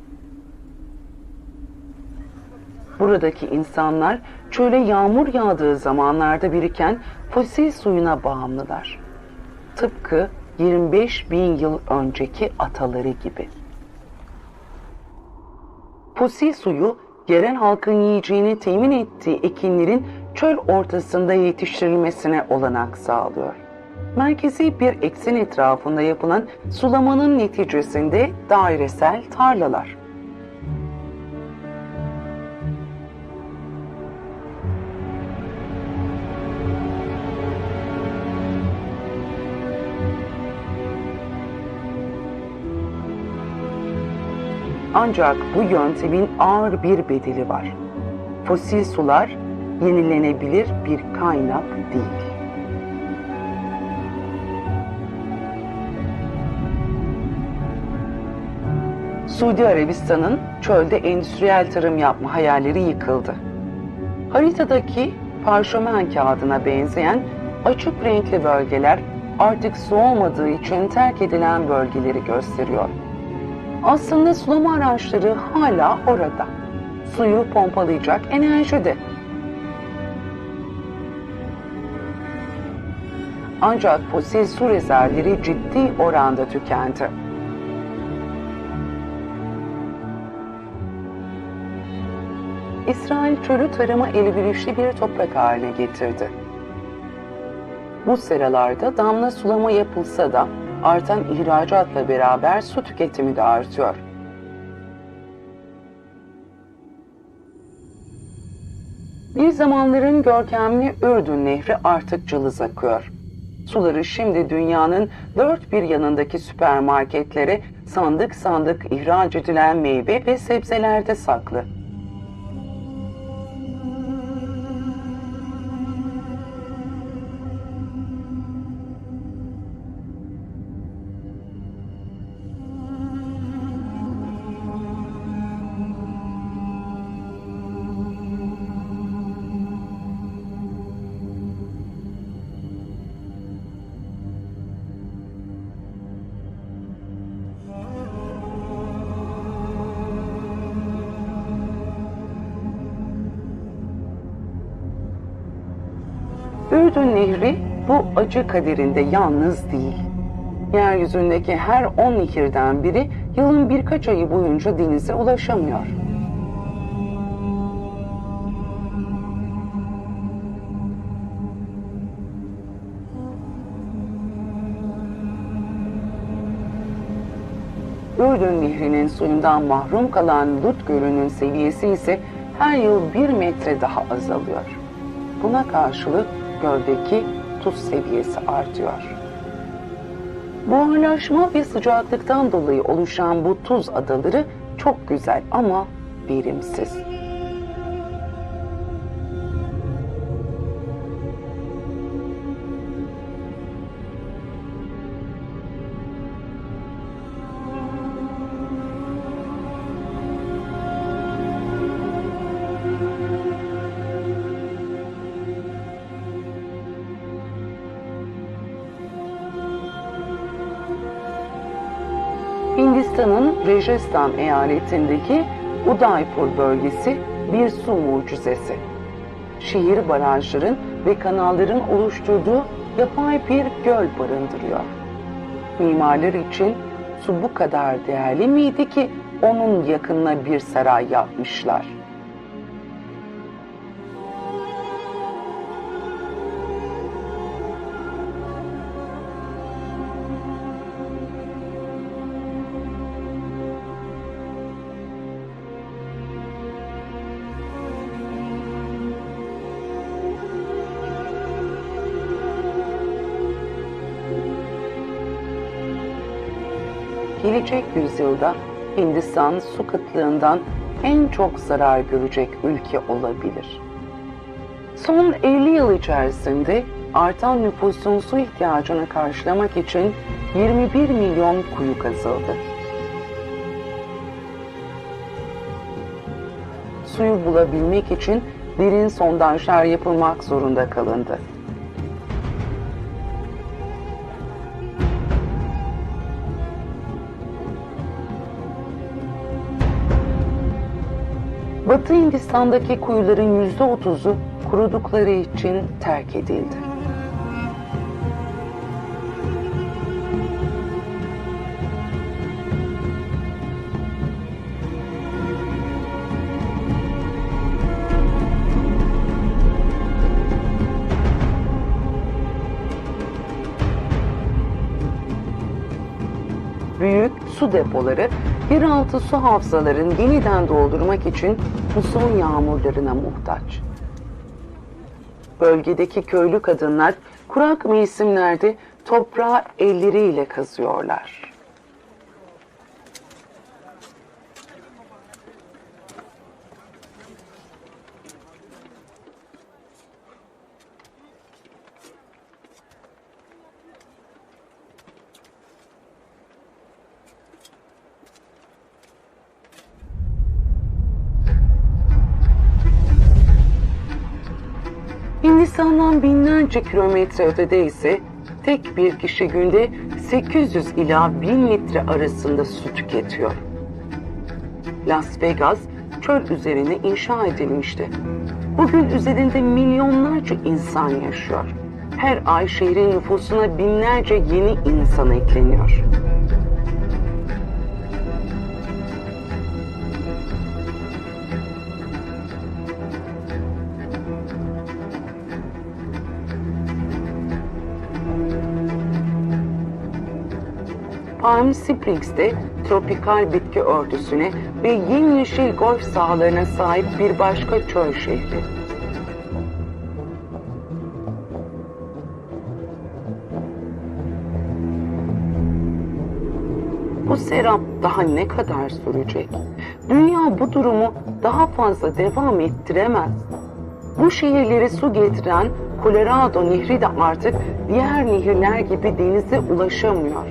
Buradaki insanlar çöle yağmur yağdığı zamanlarda biriken fosil suyuna bağımlılar. Tıpkı 25 bin yıl önceki ataları gibi. Fosil suyu, yerel halkın yiyeceğini temin ettiği ekinlerin çöl ortasında yetiştirilmesine olanak sağlıyor. Merkezi bir eksen etrafında yapılan sulamanın neticesinde dairesel tarlalar. Ancak bu yöntemin ağır bir bedeli var. Fosil sular yenilenebilir bir kaynak değil. Suudi Arabistan'ın çölde endüstriyel tarım yapma hayalleri yıkıldı. Haritadaki parşömen kağıdına benzeyen açık renkli bölgeler artık su olmadığı için terk edilen bölgeleri gösteriyor. Aslında sulama araçları hala orada. Suyu pompalayacak enerjide. Ancak fosil su rezervleri ciddi oranda tükendi. İsrail çölü tarıma elverişli bir toprak haline getirdi. Bu seralarda damla sulama yapılsa da artan ihracatla beraber su tüketimi de artıyor. Bir zamanların görkemli Ürdün Nehri artık cılız akıyor. Suları şimdi dünyanın dört bir yanındaki süpermarketlere sandık sandık ihraç edilen meyve ve sebzelerde saklı. Ürdün Nehri bu acı kaderinde yalnız değil. Yeryüzündeki her 10 nehirden biri yılın birkaç ayı boyunca denize ulaşamıyor. Ürdün Nehri'nin suyundan mahrum kalan Lut Gölü'nün seviyesi ise her yıl 1 metre daha azalıyor. Buna karşılık göldeki tuz seviyesi artıyor. Buharlaşma ve sıcaklıktan dolayı oluşan bu tuz adaları çok güzel ama verimsiz. Hindistan'ın Rajasthan eyaletindeki Udaipur bölgesi bir su mucizesi. Şehir barajların ve kanalların oluşturduğu yapay bir göl barındırıyor. Mimarlar için su bu kadar değerli miydi ki onun yakınına bir saray yapmışlar? Gelecek yüzyılda Hindistan su kıtlığından en çok zarar görecek ülke olabilir. Son 50 yıl içerisinde artan nüfusun su ihtiyacını karşılamak için 21 milyon kuyu kazıldı. Suyu bulabilmek için derin sondajlar yapılmak zorunda kalındı. Batı Hindistan'daki kuyuların %30'u kurudukları için terk edildi. su depoları, yeraltı su havzalarını yeniden doldurmak için muson yağmurlarına muhtaç. Bölgedeki köylü kadınlar kurak mevsimlerde toprağı elleriyle kazıyorlar. Hindistan'dan binlerce kilometre ötede ise tek bir kişi günde 800 ila 1000 litre arasında su tüketiyor. Las Vegas çöl üzerine inşa edilmişti. Bugün üzerinde milyonlarca insan yaşıyor. Her ay şehrin nüfusuna binlerce yeni insan ekleniyor. Palm Springs'te tropikal bitki örtüsüne ve yemyeşil golf sahalarına sahip bir başka çöl şehri. Bu serap daha ne kadar sürecek? Dünya bu durumu daha fazla devam ettiremez. Bu şehirlere su getiren Colorado Nehri de artık diğer nehirler gibi denize ulaşamıyor.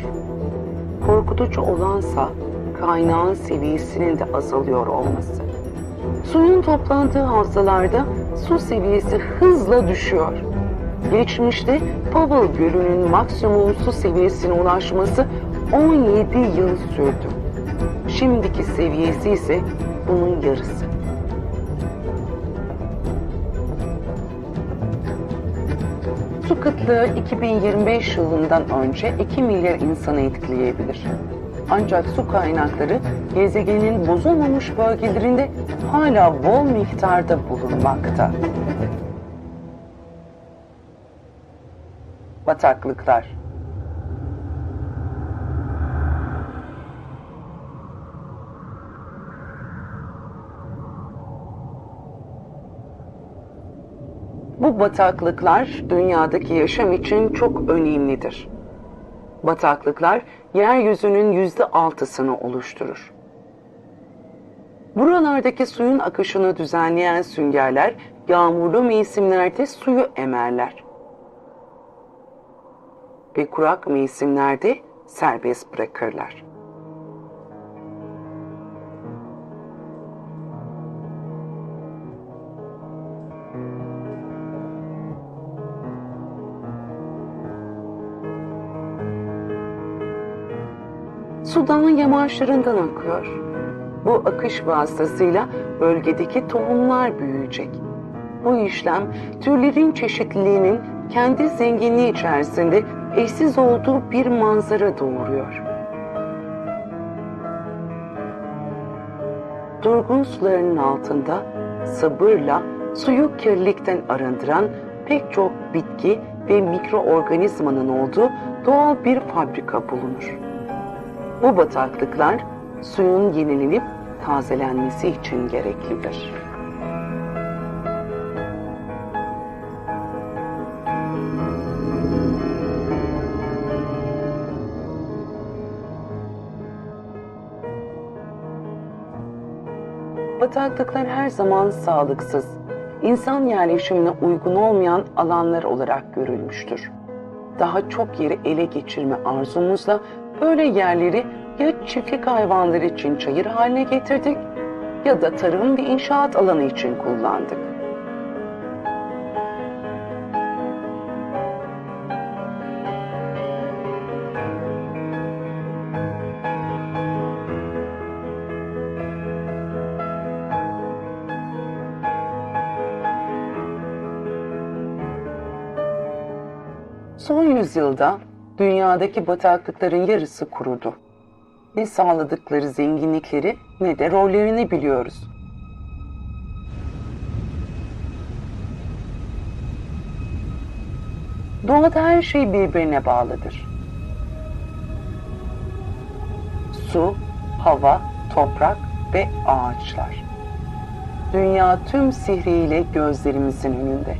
Korkutucu olansa kaynağın seviyesinin de azalıyor olması. Suyun toplandığı havzalarda su seviyesi hızla düşüyor. Geçmişte Powell Gölü'nün maksimum su seviyesine ulaşması 17 yıl sürdü. Şimdiki seviyesi ise bunun yarısı. Su kıtlığı 2025 yılından önce 2 milyar insanı etkileyebilir. Ancak su kaynakları gezegenin bozulmamış bölgelerinde hala bol miktarda bulunmakta. Bataklıklar. Bu bataklıklar dünyadaki yaşam için çok önemlidir. Bataklıklar yeryüzünün %6'sını oluşturur. Buralardaki suyun akışını düzenleyen süngerler yağmurlu mevsimlerde suyu emerler. Ve kurak mevsimlerde serbest bırakırlar. Su dağın yamaçlarından akıyor. Bu akış vasıtasıyla bölgedeki tohumlar büyüyecek. Bu işlem türlerin çeşitliliğinin kendi zenginliği içerisinde eşsiz olduğu bir manzara doğuruyor. Durgun sularının altında sabırla suyu kirlilikten arındıran pek çok bitki ve mikroorganizmanın olduğu doğal bir fabrika bulunur. Bu bataklıklar suyun yenilenip tazelenmesi için gereklidir. Bataklıklar her zaman sağlıksız, insan yerleşimine uygun olmayan alanlar olarak görülmüştür. Daha çok yeri ele geçirme arzumuzla böyle yerleri ya çiftlik hayvanları için çayır haline getirdik ya da tarım ve inşaat alanı için kullandık. Son yüzyılda dünyadaki bataklıkların yarısı kurudu. Ne sağladıkları zenginlikleri ne de rollerini biliyoruz. Doğada her şey birbirine bağlıdır. su, hava, toprak ve ağaçlar. Dünya tüm sihriyle gözlerimizin önünde.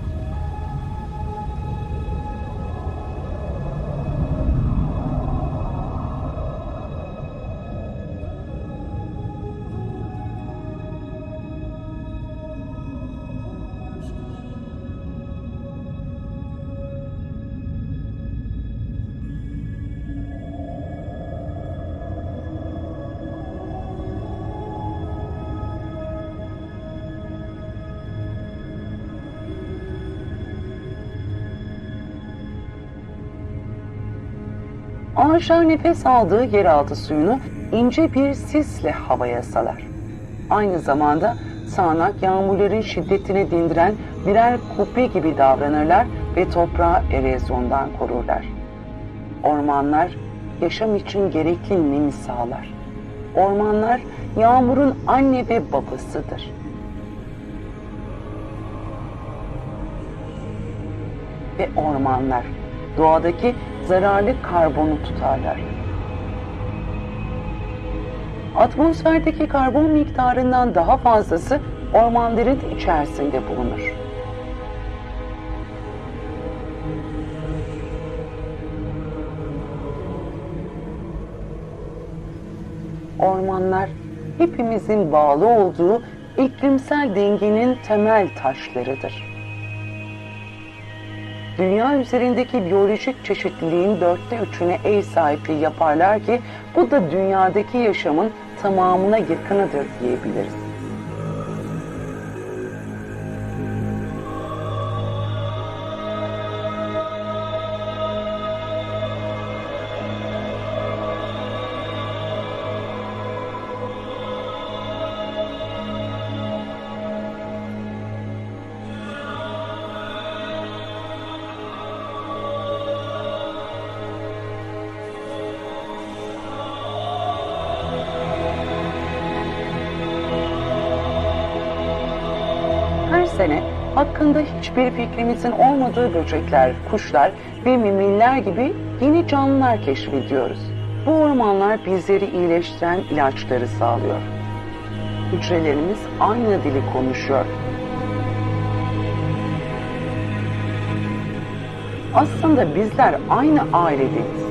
Ağaçlar nefes aldığı yeraltı suyunu ince bir sisle havaya salar. Aynı zamanda sağanak yağmurların şiddetini dindiren birer kubbe gibi davranırlar ve toprağı erozyondan korurlar. Ormanlar yaşam için gerekli nemi sağlar. Ormanlar yağmurun anne ve babasıdır. Ve ormanlar doğadaki zararlı karbonu tutarlar. Atmosferdeki karbon miktarından daha fazlası ormanların içerisinde bulunur. Ormanlar hepimizin bağlı olduğu iklimsel dengenin temel taşlarıdır. Dünya üzerindeki biyolojik çeşitliliğin 3/4'üne ev sahipliği yaparlar ki bu da dünyadaki yaşamın tamamına yakınıdır diyebiliriz. Her sene hakkında hiçbir fikrimizin olmadığı böcekler, kuşlar ve memeliler gibi yeni canlılar keşfediyoruz. Bu ormanlar bizleri iyileştiren ilaçları sağlıyor. Hücrelerimiz aynı dili konuşuyor. Aslında bizler aynı ailedeyiz.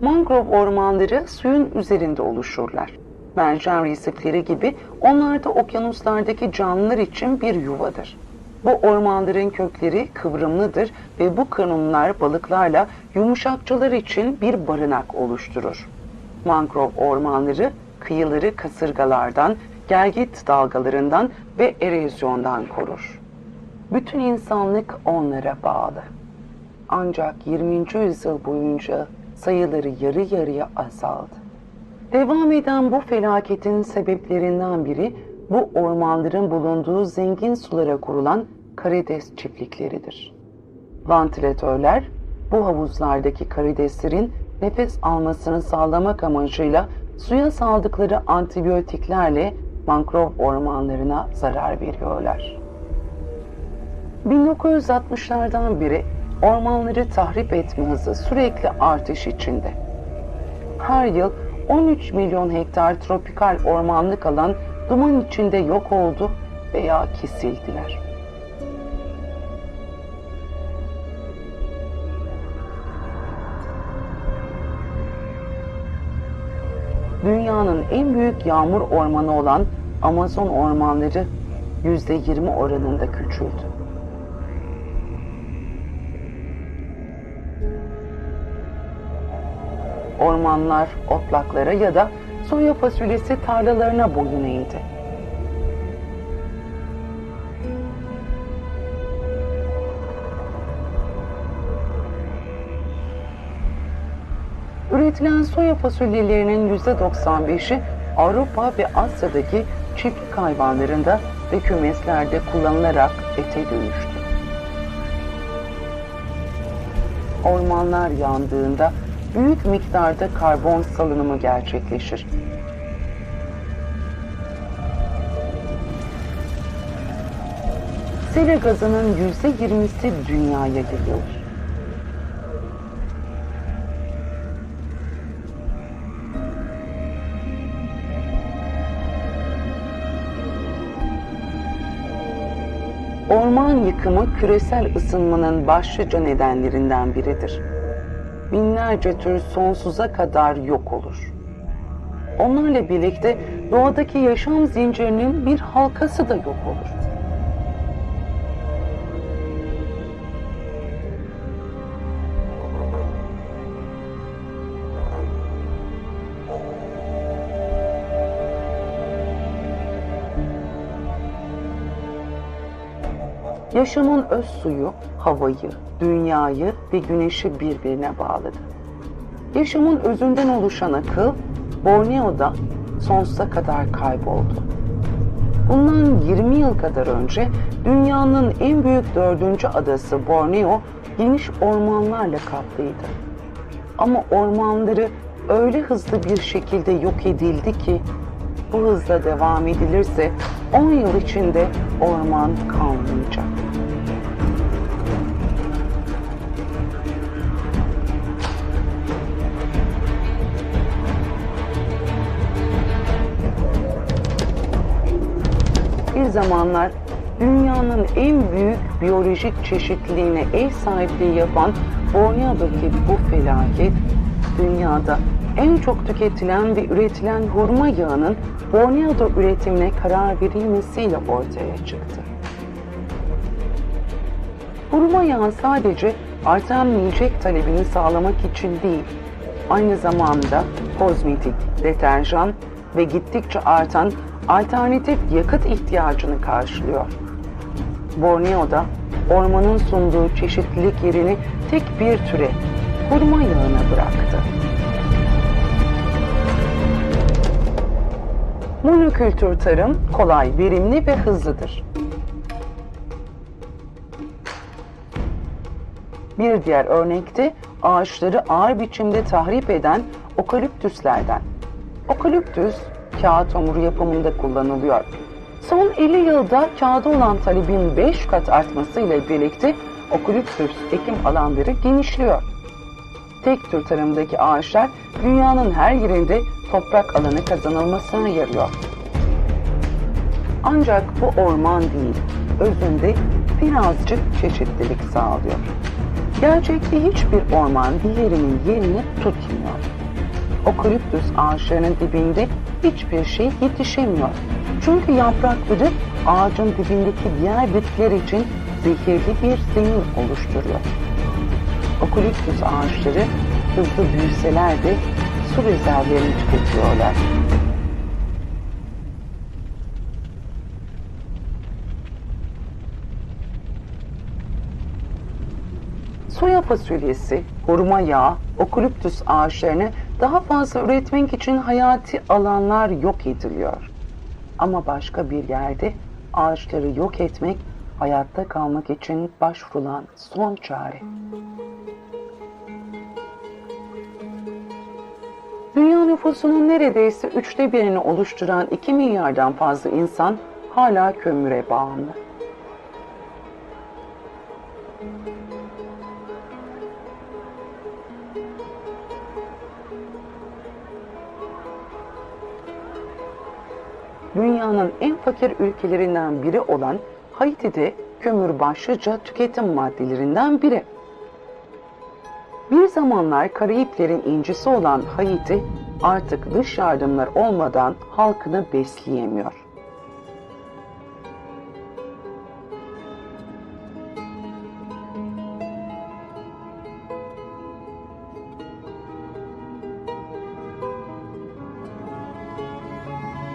Mangrove ormanları suyun üzerinde oluşurlar. Mercan resifleri gibi onlar da okyanuslardaki canlılar için bir yuvadır. Bu ormanların kökleri kıvrımlıdır ve bu kıvrımlar balıklarla yumuşakçılar için bir barınak oluşturur. Mangrove ormanları kıyıları kasırgalardan, gelgit dalgalarından ve erozyondan korur. Bütün insanlık onlara bağlı. Ancak 20. yüzyıl boyunca sayıları yarı yarıya azaldı. Devam eden bu felaketin sebeplerinden biri bu ormanların bulunduğu zengin sulara kurulan karides çiftlikleridir. Vantilatörler bu havuzlardaki karideslerin nefes almasını sağlamak amacıyla suya saldıkları antibiyotiklerle mangrove ormanlarına zarar veriyorlar. 1960'lardan beri ormanları tahrip etme hızı sürekli artış içinde. Her yıl 13 milyon hektar tropikal ormanlık alan duman içinde yok oldu veya kesildiler. Dünyanın en büyük yağmur ormanı olan Amazon ormanları %20 oranında küçüldü. Ormanlar otlaklara ya da soya fasulyesi tarlalarına boyun eğdi. Üretilen soya fasulyelerinin %95'i Avrupa ve Asya'daki çiftlik hayvanlarında ve kümeslerde kullanılarak ete dönüştü. Ormanlar yandığında büyük miktarda karbon salınımı gerçekleşir. Sera gazının %20'si dünyaya yayılır. Orman yıkımı küresel ısınmanın başlıca nedenlerinden biridir. Binlerce tür sonsuza kadar yok olur. Onlarla birlikte doğadaki yaşam zincirinin bir halkası da yok olur. Yaşamın öz suyu, havayı, dünyayı ve güneşi birbirine bağladı. Yaşamın özünden oluşan akıl, Borneo'da sonsuza kadar kayboldu. Bundan 20 yıl kadar önce dünyanın en büyük 4. adası Borneo geniş ormanlarla kaplıydı. Ama ormanları öyle hızlı bir şekilde yok edildi ki bu hızla devam edilirse 10 yıl içinde orman kalmayacak. Bir zamanlar dünyanın en büyük biyolojik çeşitliliğine ev sahipliği yapan Borneo'daki bu felaket, dünyada en çok tüketilen ve üretilen hurma yağının Borneo'da üretimine karar verilmesiyle ortaya çıktı. Hurma yağı sadece artan yiyecek talebini sağlamak için değil, aynı zamanda kozmetik, deterjan ve gittikçe artan alternatif yakıt ihtiyacını karşılıyor. Borneo'da ormanın sunduğu çeşitlilik yerini tek bir türe, hurma yağına bıraktı. Monokültür tarım kolay, verimli ve hızlıdır. Bir diğer örnekte ağaçları ağır biçimde tahrip eden okaliptüslerden. Okaliptüs, kağıt hamuru yapımında kullanılıyor. Son 50 yılda kağıda olan talebin 5 kat artmasıyla birlikte okaliptüs ekim alanları genişliyor. Tek tür tarımdaki ağaçlar dünyanın her yerinde toprak alanı kazanılmasına yarıyor. Ancak bu orman değil, özünde birazcık çeşitlilik sağlıyor. Gerçekte hiçbir orman diğerinin yerini tutmuyor. Okaliptüs ağaçlarının dibinde hiçbir şey yetişemiyor. Çünkü yaprakları ağacın dibindeki diğer bitkiler için zehirli bir zemin oluşturuyor. Okaliptüs ağaçları hızlı büyüseler de su rezervlerini tüketiyorlar. Soya fasulyesi, hurma yağı, okaliptüs ağaçlarını daha fazla üretmek için hayati alanlar yok ediliyor. Ama başka bir yerde ağaçları yok etmek, hayatta kalmak için başvurulan son çare. Dünya nüfusunun neredeyse 1/3'ünü oluşturan 2 milyardan fazla insan hala kömüre bağımlı. Dünyanın en fakir ülkelerinden biri olan Haiti'de kömür başlıca tüketim maddelerinden biri. Bir zamanlar Karayiplerin incisi olan Haiti artık dış yardımlar olmadan halkını besleyemiyor.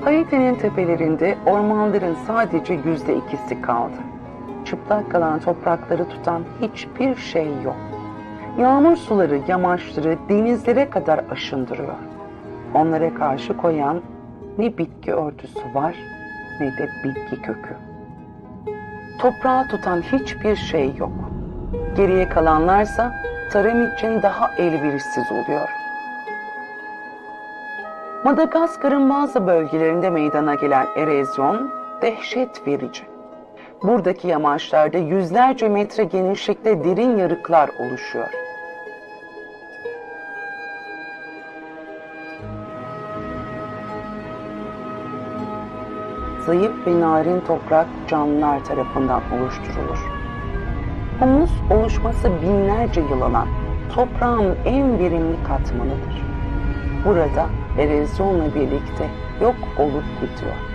Haiti'nin tepelerinde ormanların sadece %2'si kaldı. Çıplak kalan toprakları tutan hiçbir şey yok. Yağmur suları yamaçları denizlere kadar aşındırıyor. Onlara karşı koyan ne bitki örtüsü var ne de bitki kökü. Toprağı tutan hiçbir şey yok. Geriye kalanlarsa tarım için daha elverişsiz oluyor. Madagaskar'ın bazı bölgelerinde meydana gelen erozyon dehşet verici. Buradaki yamaçlarda yüzlerce metre genişlikte derin yarıklar oluşuyor. Zayıf ve narin toprak canlılar tarafından oluşturulur. Humus oluşması binlerce yıl alan toprağın en verimli katmanıdır. Burada erozyonla birlikte yok olup gidiyor.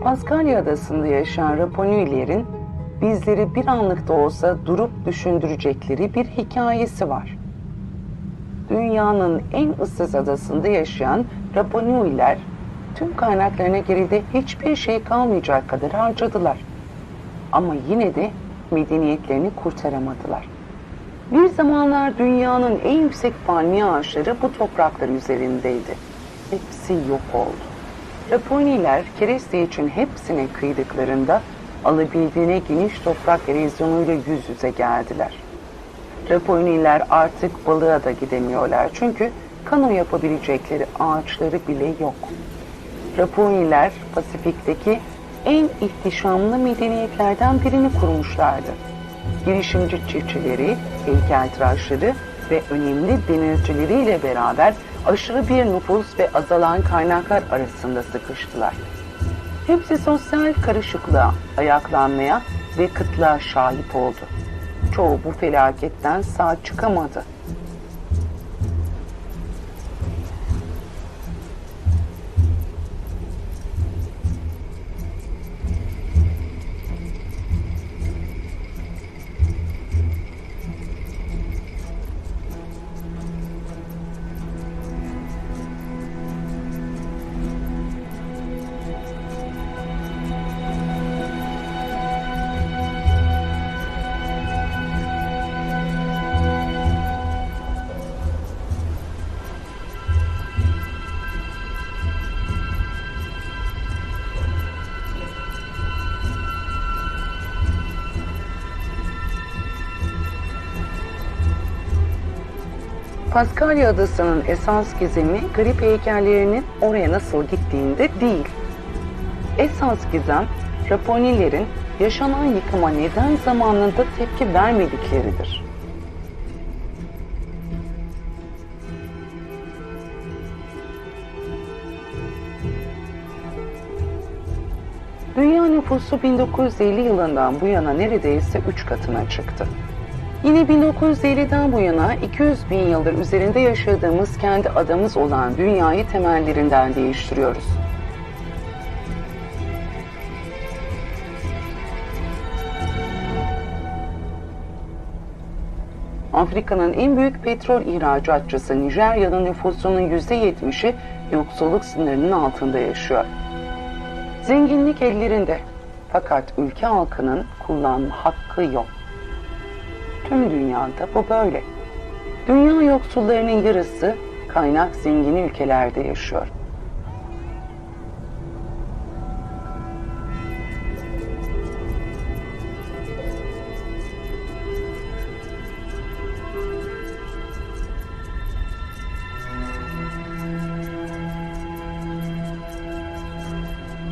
Paskalya Adası'nda yaşayan Rapanouilerin bizleri bir anlık da olsa durup düşündürecekleri bir hikayesi var. Dünyanın en ıssız adasında yaşayan Rapanouiler tüm kaynaklarına geride hiçbir şey kalmayacak kadar harcadılar. Ama yine de medeniyetlerini kurtaramadılar. Bir zamanlar dünyanın en yüksek palmiye ağaçları bu topraklar üzerindeydi. Hepsi yok oldu. Rapanouiler kereste için hepsine kıydıklarında alabildiğine geniş toprak erozyonuyla yüz yüze geldiler. Rapanouiler artık balığa da gidemiyorlar çünkü kano yapabilecekleri ağaçları bile yok. Rapanouiler Pasifik'teki en ihtişamlı medeniyetlerden birini kurmuşlardı. Girişimci çiftçileri, heykeltıraşları ve önemli denizcileriyle beraber aşırı bir nüfus ve azalan kaynaklar arasında sıkıştılar. Hepsi sosyal karışıklığa, ayaklanmaya ve kıtlığa şahit oldu. Çoğu bu felaketten sağ çıkamadı. Paskalya Adası'nın esas gizemi garip heykellerinin oraya nasıl gittiğinde değil. Esas gizem Rapanouilerin yaşanan yıkıma neden zamanında tepki vermedikleridir. Dünya nüfusu 1950 yılından bu yana neredeyse 3 katına çıktı. Yine 1950'den bu yana 200 bin yıldır üzerinde yaşadığımız kendi adamız olan dünyayı temellerinden değiştiriyoruz. Afrika'nın en büyük petrol ihracatçısı Nijerya'nın nüfusunun %70'i yoksulluk sınırının altında yaşıyor. Zenginlik ellerinde, fakat ülke halkının kullanma hakkı yok. Tüm dünyada bu böyle. Dünya yoksullarının yarısı kaynak zengin ülkelerde yaşıyor.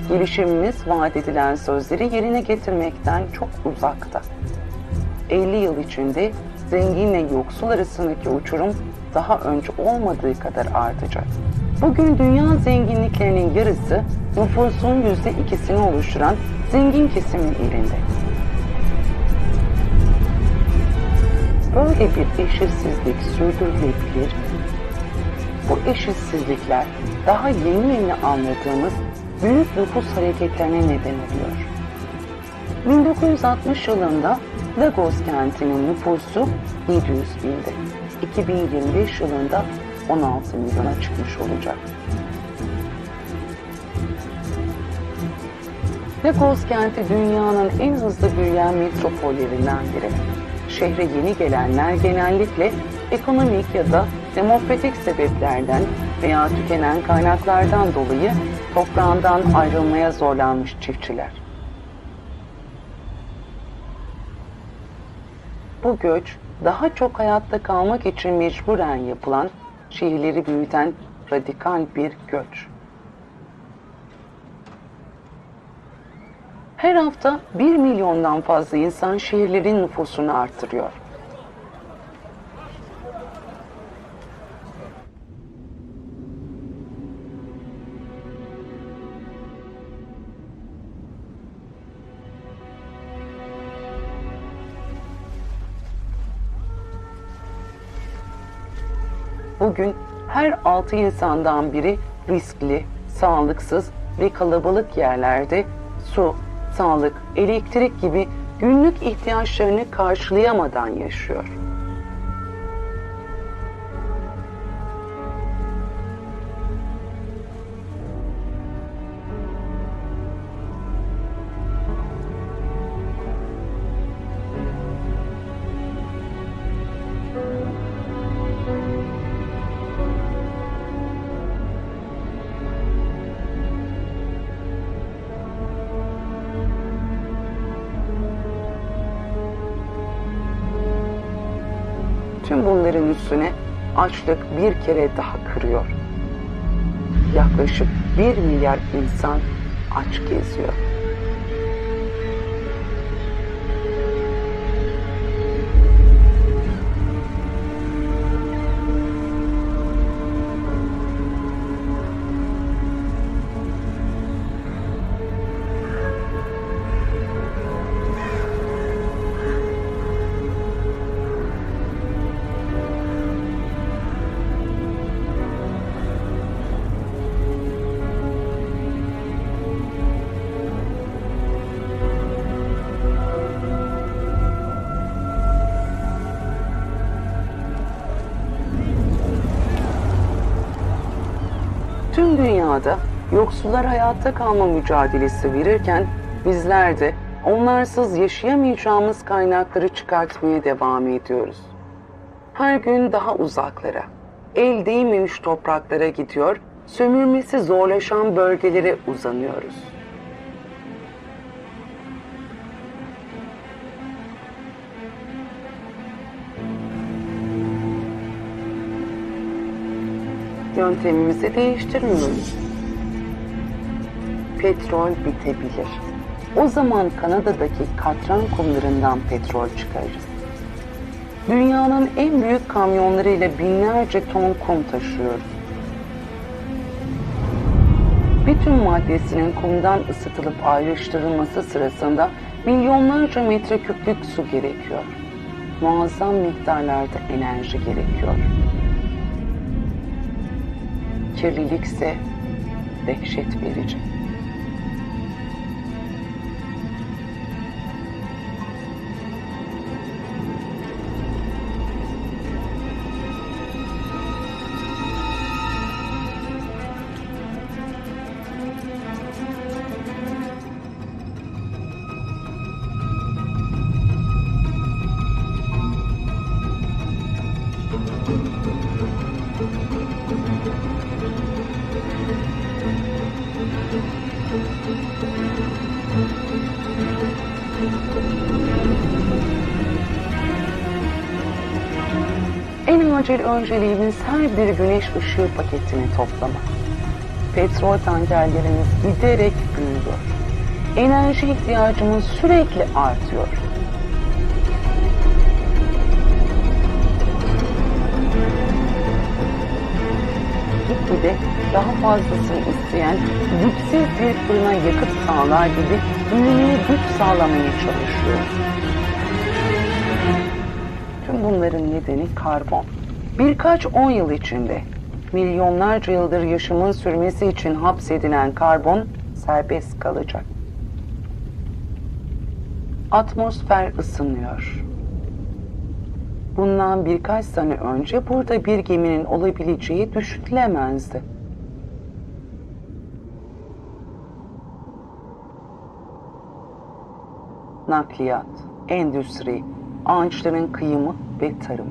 Gelişimimiz vaat edilen sözleri yerine getirmekten çok uzakta. 50 yıl içinde zenginle yoksul arasındaki uçurum daha önce olmadığı kadar artacak. Bugün dünya zenginliklerinin yarısı nüfusun %2'sini oluşturan zengin kesimin elinde. Böyle bir eşitsizlik sürdürülebilir mi? Bu eşitsizlikler daha yeni yeni anladığımız büyük nüfus hareketlerine neden oluyor. 1960 yılında Lagos kentinin nüfusu 700 bindi. 2025 yılında 16 milyona çıkmış olacak. Lagos kenti dünyanın en hızlı büyüyen metropollerinden biri. Şehre yeni gelenler genellikle ekonomik ya da demografik sebeplerden veya tükenen kaynaklardan dolayı toprağından ayrılmaya zorlanmış çiftçiler. Bu göç daha çok hayatta kalmak için mecburen yapılan, şehirleri büyüten radikal bir göç. Her hafta 1 milyondan fazla insan şehirlerin nüfusunu artırıyor. Bugün her 6 insandan biri riskli, sağlıksız ve kalabalık yerlerde su, sağlık, elektrik gibi günlük ihtiyaçlarını karşılayamadan yaşıyor. Tüm bunların üstüne açlık bir kere daha kırıyor. Yaklaşık 1 milyar insan aç geziyor. Tüm dünyada yoksullar hayatta kalma mücadelesi verirken bizler de onlarsız yaşayamayacağımız kaynakları çıkartmaya devam ediyoruz. Her gün daha uzaklara, el değmemiş topraklara gidiyor, sömürmesi zorlaşan bölgelere uzanıyoruz. Yöntemimizi değiştirmiyoruz. Petrol bitebilir. O zaman Kanada'daki katran kumlarından petrol çıkarırız. Dünyanın en büyük kamyonlarıyla binlerce ton kum taşıyoruz. Bir tüm maddesinin kumdan ısıtılıp ayrıştırılması sırasında milyonlarca metreküplük su gerekiyor. Muazzam miktarlarda enerji gerekiyor. Kirlilikse dehşet verici. En acil önceliğimiz her bir güneş ışığı paketini toplamak. Petrol tankerlerimiz giderek büyüyor. Enerji ihtiyacımız sürekli artıyor. Gitgide daha fazlasını isteyen dipsiz bir fırına yakıt sağlar gibi büyümeye güç sağlamaya çalışıyoruz. Tüm bunların nedeni karbon. Birkaç 10 yıl içinde Milyonlarca yıldır yaşamın sürmesi için hapsedilen karbon serbest kalacak. Atmosfer ısınıyor. Bundan birkaç sene önce burada bir geminin olabileceği düşünülemezdi. Nakliyat, endüstri, ağaçların kıyımı ve tarım.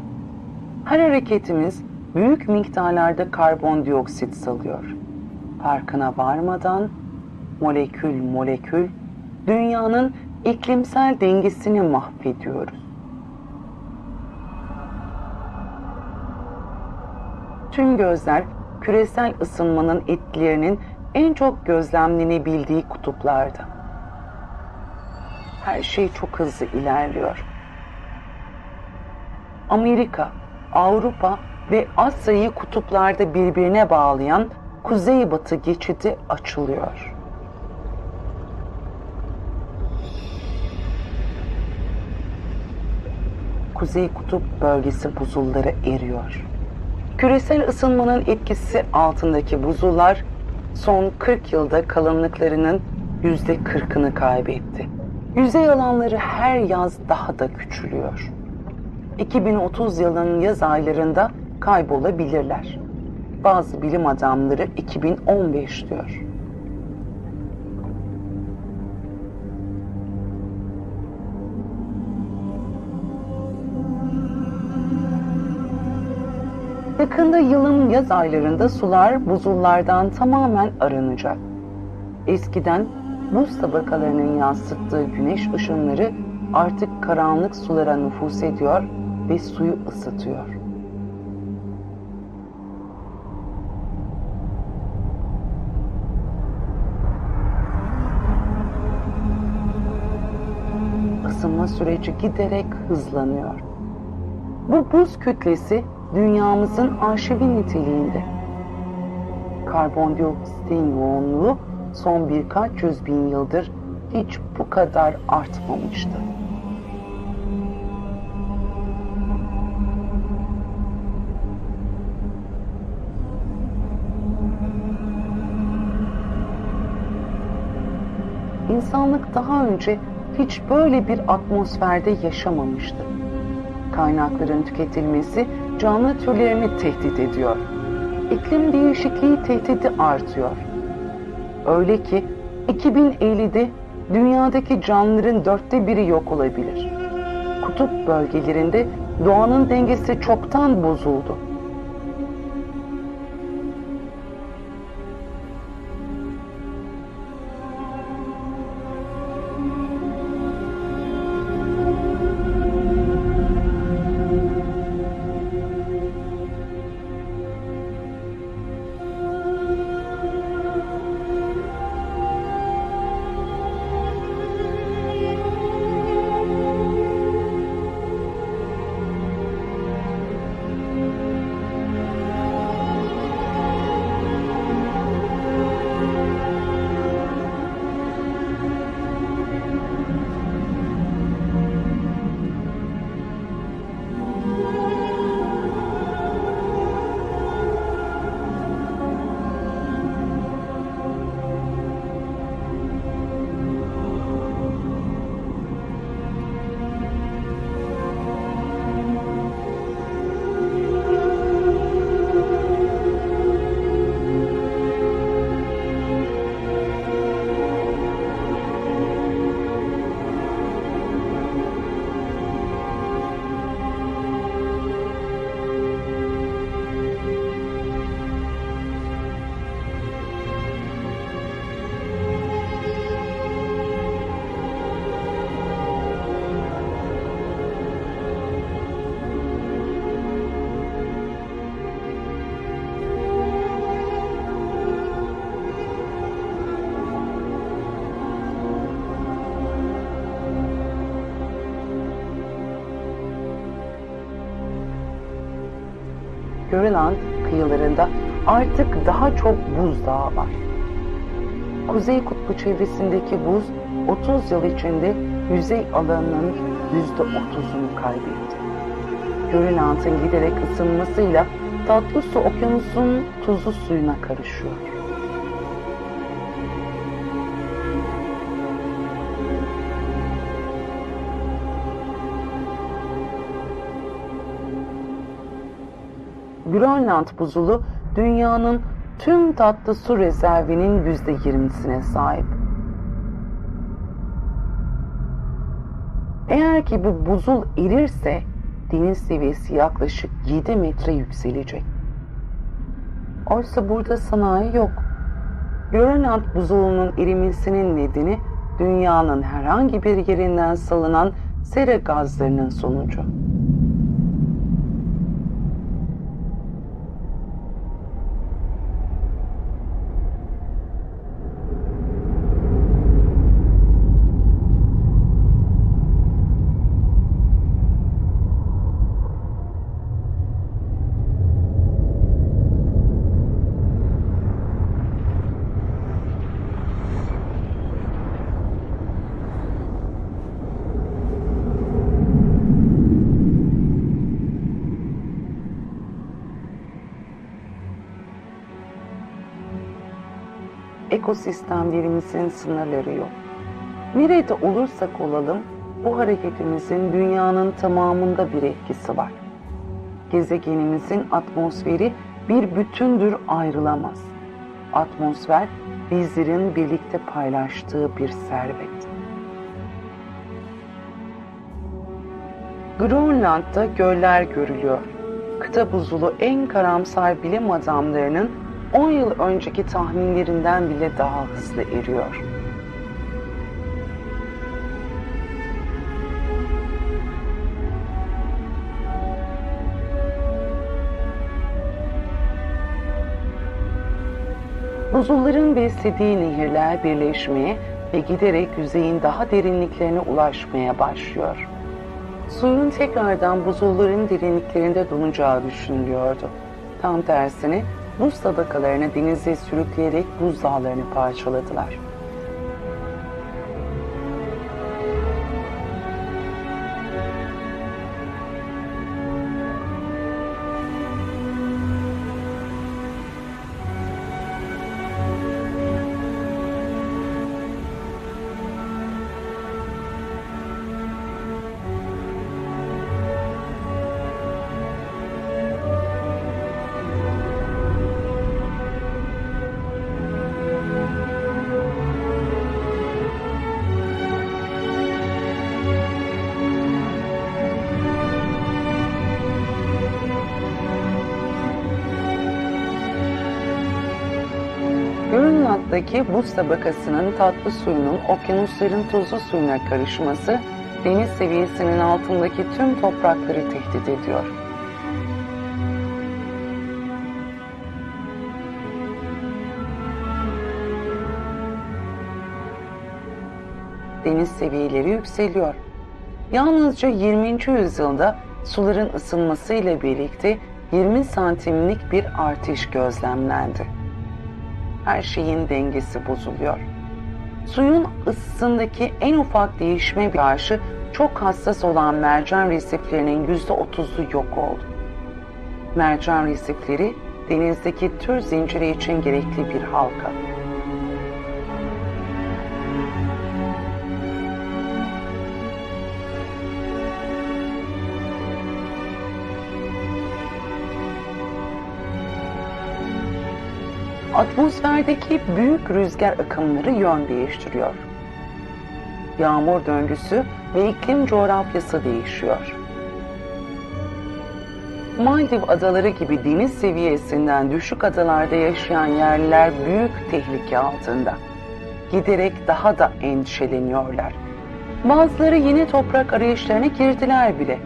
Her hareketimiz büyük miktarlarda karbondioksit salıyor. Farkına varmadan molekül molekül dünyanın iklimsel dengesini mahvediyoruz. Tüm gözler küresel ısınmanın etkilerinin en çok gözlemlenebildiği kutuplarda. Her şey çok hızlı ilerliyor. Amerika, Avrupa ve Asya'yı kutuplarda birbirine bağlayan kuzeybatı geçidi açılıyor. Kuzey Kutup bölgesi buzulları eriyor. Küresel ısınmanın etkisi altındaki buzullar son 40 yılda kalınlıklarının %40'ını kaybetti. Yüzey alanları her yaz daha da küçülüyor. 2030 yılının yaz aylarında kaybolabilirler. Bazı bilim adamları 2015 diyor. Yakında yılın yaz aylarında sular buzullardan tamamen arınacak. Eskiden buz tabakalarının yansıttığı güneş ışınları artık karanlık sulara nüfuz ediyor ve suyu ısıtıyor. Isınma süreci giderek hızlanıyor. Bu buz kütlesi dünyamızın arşivi niteliğinde. Karbondioksitin yoğunluğu son birkaç yüz bin yıldır hiç bu kadar artmamıştı. İnsanlık daha önce hiç böyle bir atmosferde yaşamamıştı. Kaynakların tüketilmesi canlı türlerini tehdit ediyor. İklim değişikliği tehdidi artıyor. Öyle ki 2050'de dünyadaki canlıların 1/4 yok olabilir. Kutup bölgelerinde doğanın dengesi çoktan bozuldu. Grönland kıyılarında artık daha çok buzdağı var. Kuzey Kutbu çevresindeki buz 30 yıl içinde yüzey alanının %30'unu kaybetti. Grönland'ın giderek ısınmasıyla tatlı su okyanusun tuzlu suyuna karışıyor. Grönland buzulu dünyanın tüm tatlı su rezervinin %20'sine sahip. Eğer ki bu buzul erirse deniz seviyesi yaklaşık 7 metre yükselecek. Oysa burada sanayi yok. Grönland buzulunun erimesinin nedeni dünyanın herhangi bir yerinden salınan sera gazlarının sonucu. Ekosistemlerimizin sınırları yok. Nerede olursak olalım, bu hareketimizin dünyanın tamamında bir etkisi var. Gezegenimizin atmosferi bir bütündür, ayrılamaz. Atmosfer, bizlerin birlikte paylaştığı bir servet. Grönland'da göller görülüyor. Kıta buzulu en karamsar bilim adamlarının 10 yıl önceki tahminlerinden bile daha hızlı eriyor. Buzulların beslediği nehirler birleşmeye ve giderek yüzeyin daha derinliklerine ulaşmaya başlıyor. Suyun tekrardan buzulların derinliklerinde donacağı düşünülüyordu. Tam tersine buz tabakalarını denize sürükleyerek buzdağlarını parçaladılar. Grönland'daki buz tabakasının tatlı suyunun okyanusların tuzlu suyuna karışması, deniz seviyesinin altındaki tüm toprakları tehdit ediyor. Deniz seviyeleri yükseliyor. Yalnızca 20. yüzyılda suların ısınmasıyla birlikte 20 santimlik bir artış gözlemlendi. Her şeyin dengesi bozuluyor. Suyun ısısındaki en ufak değişime karşı çok hassas olan mercan resiflerinin %30'u yok oldu. Mercan resifleri denizdeki tür zinciri için gerekli bir halka. Atmosferdeki büyük rüzgar akımları yön değiştiriyor. Yağmur döngüsü ve iklim coğrafyası değişiyor. Maldiv adaları gibi deniz seviyesinden düşük adalarda yaşayan yerliler büyük tehlike altında. Giderek daha da endişeleniyorlar. Bazıları yeni toprak arayışlarına girdiler bile.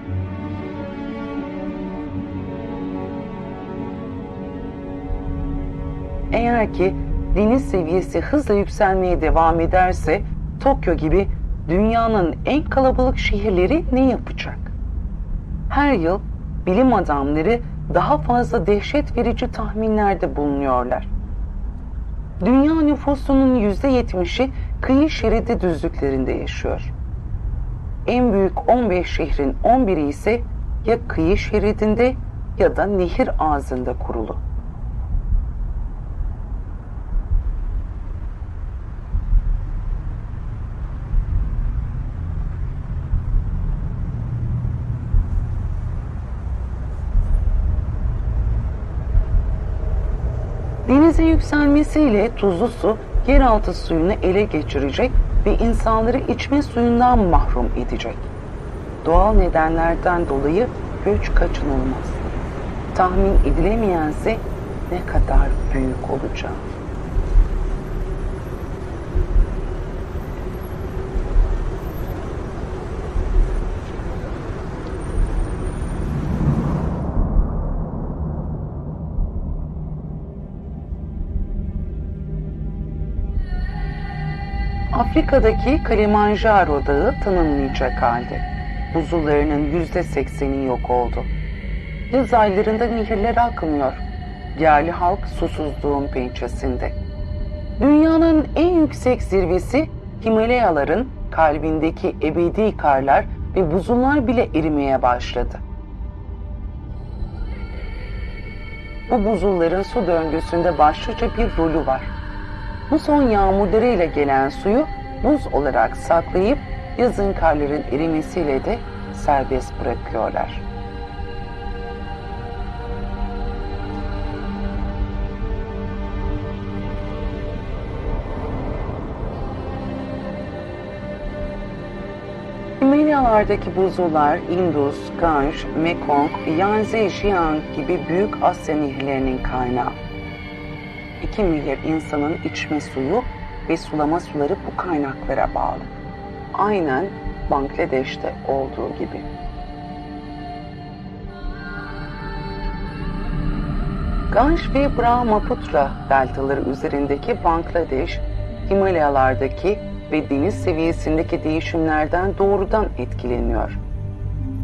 Eğer ki deniz seviyesi hızla yükselmeye devam ederse Tokyo gibi dünyanın en kalabalık şehirleri ne yapacak? Her yıl bilim adamları daha fazla dehşet verici tahminlerde bulunuyorlar. Dünya nüfusunun %70'i kıyı şeridi düzlüklerinde yaşıyor. En büyük 15 şehrin 11'i ise ya kıyı şeridinde ya da nehir ağzında kurulu. Denize yükselmesiyle tuzlu su yeraltı suyunu ele geçirecek ve insanları içme suyundan mahrum edecek. Doğal nedenlerden dolayı göç kaçınılmaz. Tahmin edilemeyense ne kadar büyük olacak. Afrika'daki Kilimanjaro Dağı tanınmayacak halde. Buzullarının %80'i yok oldu. Yaz aylarında nehirler akmıyor. Yerli halk susuzluğun pençesinde. Dünyanın en yüksek zirvesi Himalayaların kalbindeki ebedi karlar ve buzullar bile erimeye başladı. Bu buzulların su döngüsünde başlıca bir rolü var. Bu son yağmurlarıyla gelen suyu buz olarak saklayıp yazın karların erimesiyle de serbest bırakıyorlar. Himalayalardaki buzullar Indus, Ganj, Mekong, Yangtze-Jiang gibi büyük Asya nehirlerinin kaynağı. 2 milyar insanın içme suyu ve sulama suları bu kaynaklara bağlı. Aynen Bangladeş'te olduğu gibi. Ganj ve Brahmaputra deltaları üzerindeki Bangladeş, Himalayalardaki ve deniz seviyesindeki değişimlerden doğrudan etkileniyor.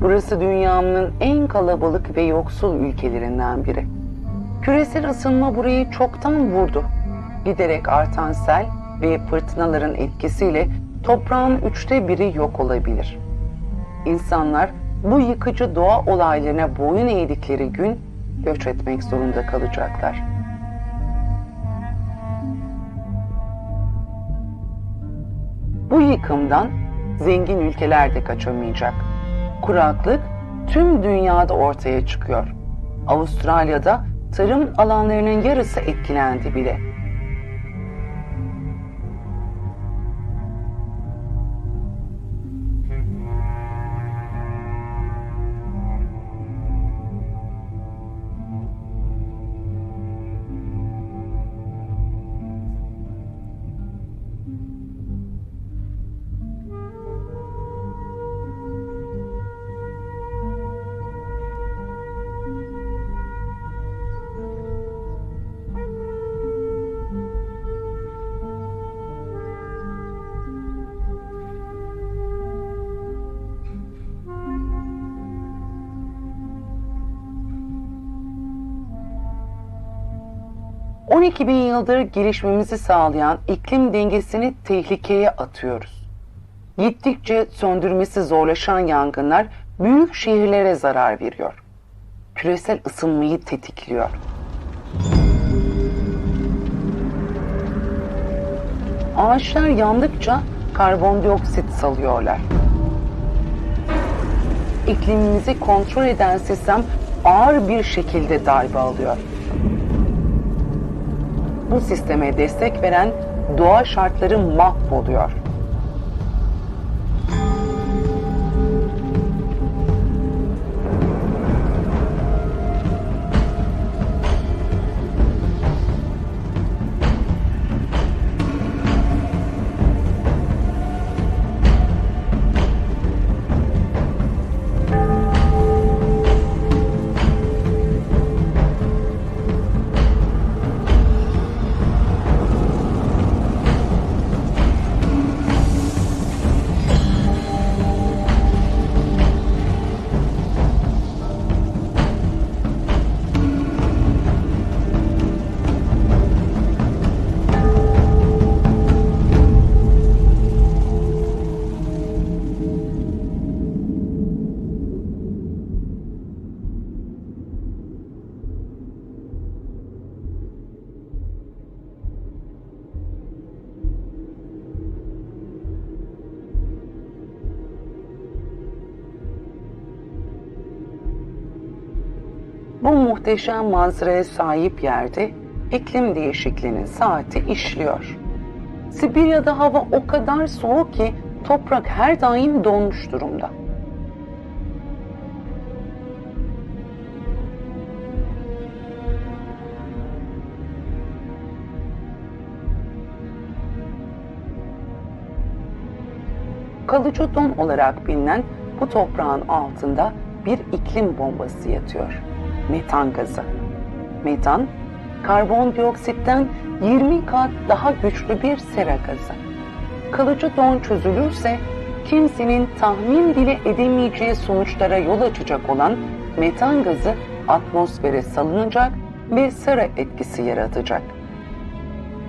Burası dünyanın en kalabalık ve yoksul ülkelerinden biri. Küresel ısınma burayı çoktan vurdu. Giderek artan sel ve fırtınaların etkisiyle toprağın 1/3 yok olabilir. İnsanlar bu yıkıcı doğa olaylarına boyun eğdikleri gün göç etmek zorunda kalacaklar. Bu yıkımdan zengin ülkeler de kaçamayacak. Kuraklık tüm dünyada ortaya çıkıyor. Avustralya'da tarım alanlarının yarısı etkilendi bile. ...12.000 yıldır gelişmemizi sağlayan iklim dengesini tehlikeye atıyoruz. Gittikçe söndürmesi zorlaşan yangınlar büyük şehirlere zarar veriyor. Küresel ısınmayı tetikliyor. Ağaçlar yandıkça karbondioksit salıyorlar. İklimimizi kontrol eden sistem ağır bir şekilde darbe alıyor. Bu sisteme destek veren doğa şartları mahvoluyor. muhteşem manzaraya sahip yerde iklim değişikliğinin saati işliyor. Sibirya'da hava o kadar soğuk ki toprak her daim donmuş durumda. Kalıcı don olarak bilinen bu toprağın altında bir iklim bombası yatıyor. Metan gazı. Metan, karbondioksitten 20 kat daha güçlü bir sera gazı. Kalıcı don çözülürse kimsenin tahmin bile edemeyeceği sonuçlara yol açacak olan metan gazı atmosfere salınacak ve sera etkisi yaratacak.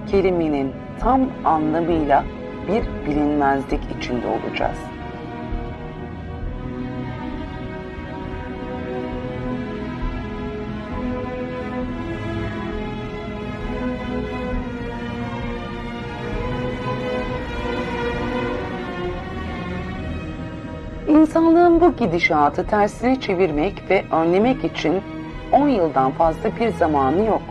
Kelimenin tam anlamıyla bir bilinmezlik içinde olacağız. İnsanlığın bu gidişatı tersine çevirmek ve önlemek için 10 yıldan fazla bir zamanı yok.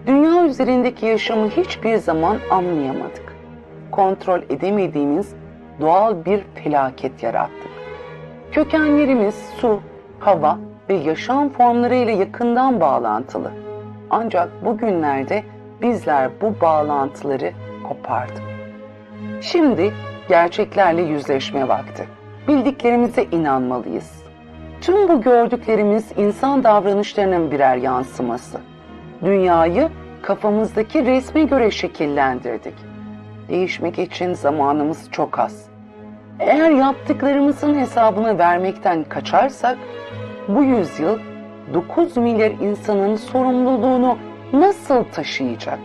Dünya üzerindeki yaşamı hiçbir zaman anlayamadık. Kontrol edemediğimiz doğal bir felaket yarattık. Kökenlerimiz su, hava ve yaşam formları ile yakından bağlantılı. Ancak bugünlerde bizler bu bağlantıları kopardık. Şimdi gerçeklerle yüzleşme vakti. Bildiklerimize inanmalıyız. Tüm bu gördüklerimiz insan davranışlarının birer yansıması. Dünyayı kafamızdaki resme göre şekillendirdik. Değişmek için zamanımız çok az. Eğer yaptıklarımızın hesabını vermekten kaçarsak, bu yüzyıl 9 milyar insanın sorumluluğunu nasıl taşıyacak?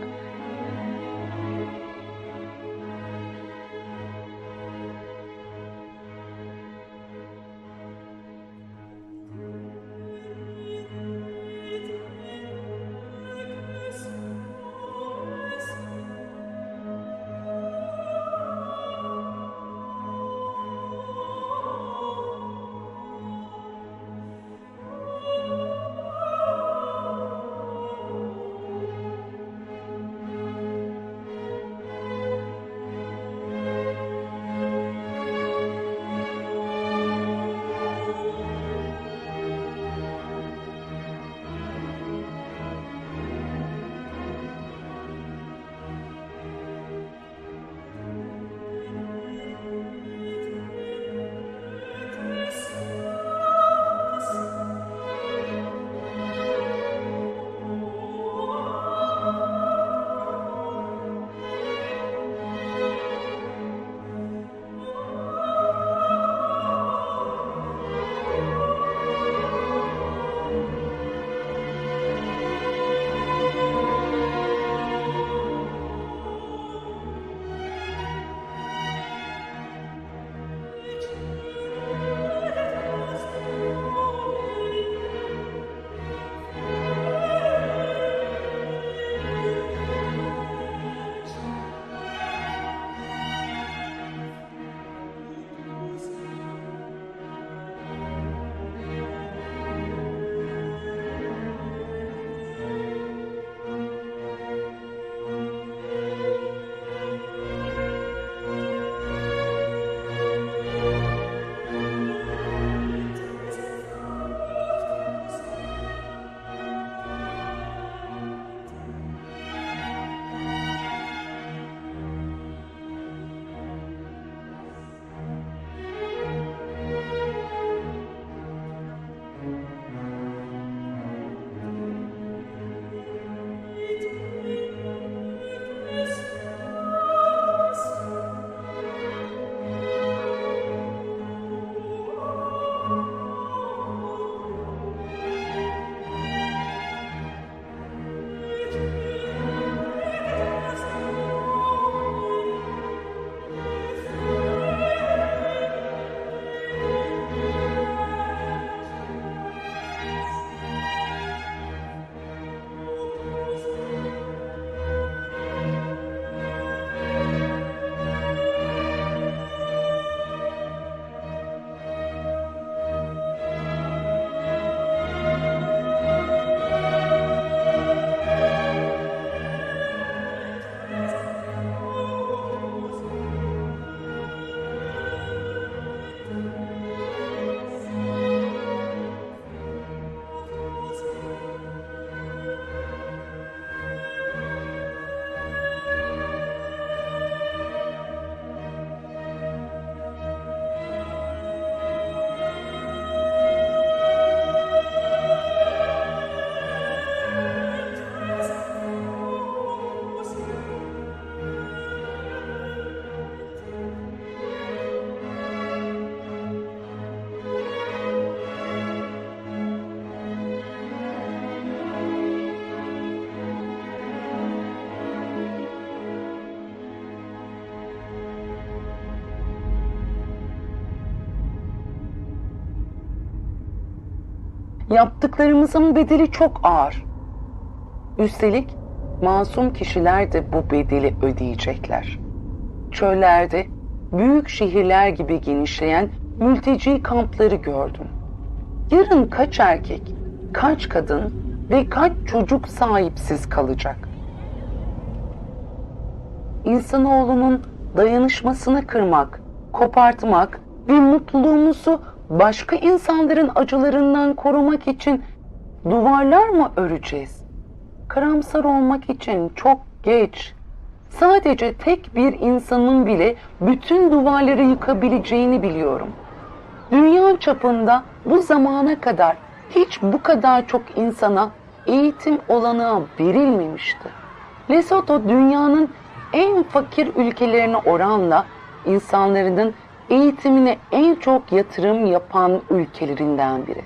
Yaptıklarımızın bedeli çok ağır. Üstelik masum kişiler de bu bedeli ödeyecekler. Çöllerde büyük şehirler gibi genişleyen mülteci kampları gördüm. Yarın kaç erkek, kaç kadın ve kaç çocuk sahipsiz kalacak? İnsanoğlunun dayanışmasını kırmak, kopartmak ve mutluluğumuzu başka insanların acılarından korumak için duvarlar mı öreceğiz? Karamsar olmak için çok geç. Sadece tek bir insanın bile bütün duvarları yıkabileceğini biliyorum. Dünya çapında bu zamana kadar hiç bu kadar çok insana eğitim olanağı verilmemişti. Lesotho dünyanın en fakir ülkelerine oranla insanların eğitimine en çok yatırım yapan ülkelerinden biri.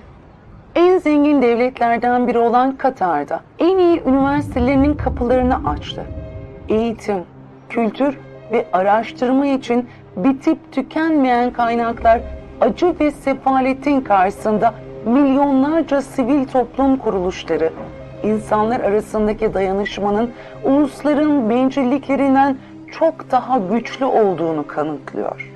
En zengin devletlerden biri olan Katar'da en iyi üniversitelerinin kapılarını açtı. Eğitim, kültür ve araştırma için bitip tükenmeyen kaynaklar, acı ve sefaletin karşısında milyonlarca sivil toplum kuruluşları, insanlar arasındaki dayanışmanın ulusların bencilliklerinden çok daha güçlü olduğunu kanıtlıyor.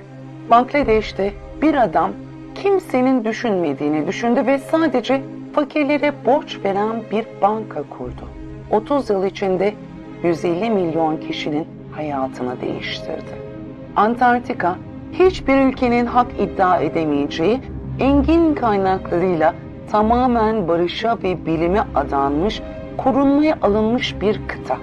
Bangladeş'te bir adam kimsenin düşünmediğini düşündü ve sadece fakirlere borç veren bir banka kurdu. 30 yıl içinde 150 milyon kişinin hayatını değiştirdi. Antarktika, hiçbir ülkenin hak iddia edemeyeceği engin kaynaklarıyla tamamen barışa ve bilime adanmış, korunmaya alınmış bir kıta.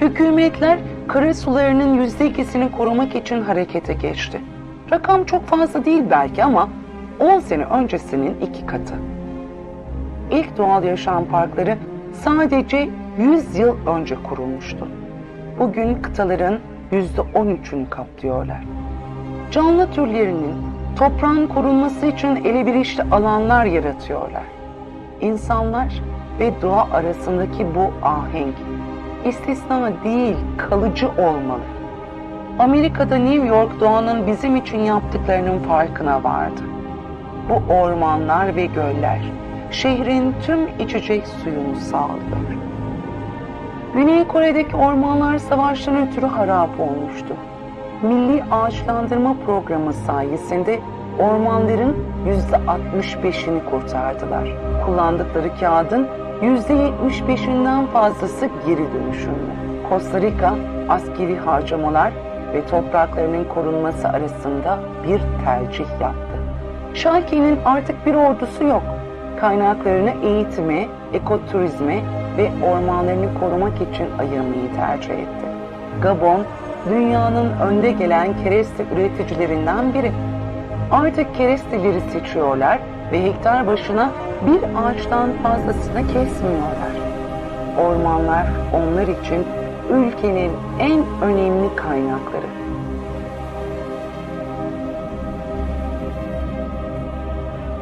Hükümetler karasularının %2'sini korumak için harekete geçti. Rakam çok fazla değil belki ama 10 sene öncesinin 2 katı. İlk doğal yaşam parkları sadece 100 yıl önce kurulmuştu. Bugün kıtaların %13'ünü kaplıyorlar. Canlı türlerinin toprağın korunması için elverişli alanlar yaratıyorlar. İnsanlar ve doğa arasındaki bu ahenk istisna değil, kalıcı olmalı. Amerika'da New York doğanın bizim için yaptıklarının farkına vardı. Bu ormanlar ve göller şehrin tüm içecek suyunu sağlıyor. Güney Kore'deki ormanlar savaştan ötürü harap olmuştu. Milli Ağaçlandırma Programı sayesinde ormanların %65'ini kurtardılar. Kullandıkları kağıdın %75'inden fazlası geri dönüşümlü. Costa Rica, askeri harcamalar ve topraklarının korunması arasında bir tercih yaptı. Schalke'nin artık bir ordusu yok. Kaynaklarını eğitime, ekoturizme ve ormanlarını korumak için ayırmayı tercih etti. Gabon, dünyanın önde gelen kereste üreticilerinden biri. Artık keresteleri seçiyorlar ve hektar başına bir ağaçtan fazlasını kesmiyorlar. Ormanlar onlar için ülkenin en önemli kaynakları.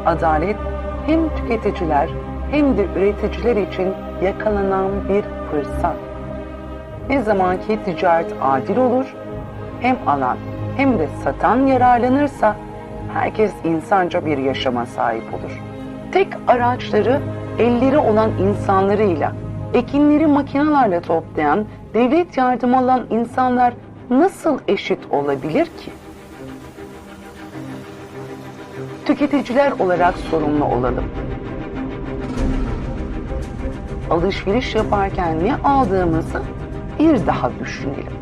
Adalet hem tüketiciler hem de üreticiler için yakalanan bir fırsat. Ne zaman ki ticaret adil olur, hem alan hem de satan yararlanırsa herkes insanca bir yaşama sahip olur. Tek araçları elleri olan insanlarıyla, ekinleri makinelerle toplayan, devlet yardımı alan insanlar nasıl eşit olabilir ki? Tüketiciler olarak sorumlu olalım. Alışveriş yaparken ne aldığımızı bir daha düşünelim.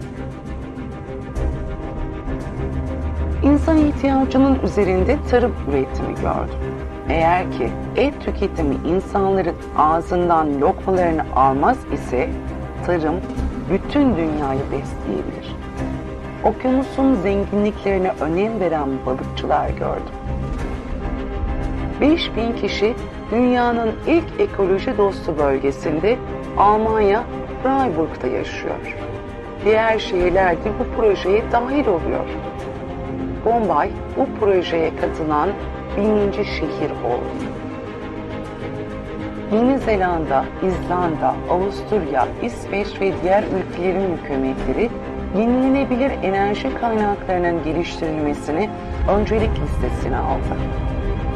İnsan ihtiyacının üzerinde tarım üretimi gördüm. Eğer ki et tüketimi insanların ağzından lokmalarını almaz ise tarım bütün dünyayı besleyebilir. Okyanusun zenginliklerine önem veren balıkçılar gördüm. 5000 kişi dünyanın ilk ekoloji dostu bölgesinde Almanya, Freiburg'da yaşıyor. Diğer şehirler de bu projeye dahil oluyor. Bombay bu projeye katılan 1000. şehir oldu. Yeni Zelanda, İzlanda, Avusturya, İsveç ve diğer ülkelerin hükümetleri yenilenebilir enerji kaynaklarının geliştirilmesini öncelik listesine aldı.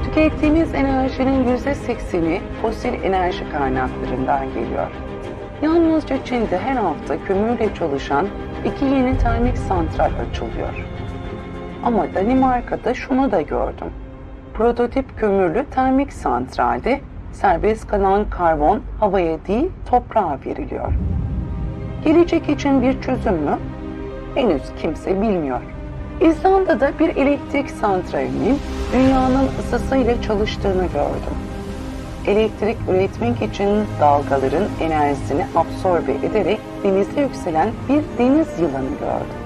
Tükettiğimiz enerjinin %80'i fosil enerji kaynaklarından geliyor. Yalnızca Çin'de her hafta kömürle çalışan 2 yeni termik santral açılıyor. Ama Danimarka'da şunu da gördüm. Prototip kömürlü termik santralde serbest kalan karbon havaya değil toprağa veriliyor. Gelecek için bir çözüm mü? Henüz kimse bilmiyor. İzlanda'da bir elektrik santralinin dünyanın ısısıyla çalıştığını gördüm. Elektrik üretmek için dalgaların enerjisini absorbe ederek denize yükselen bir deniz yılanı gördüm.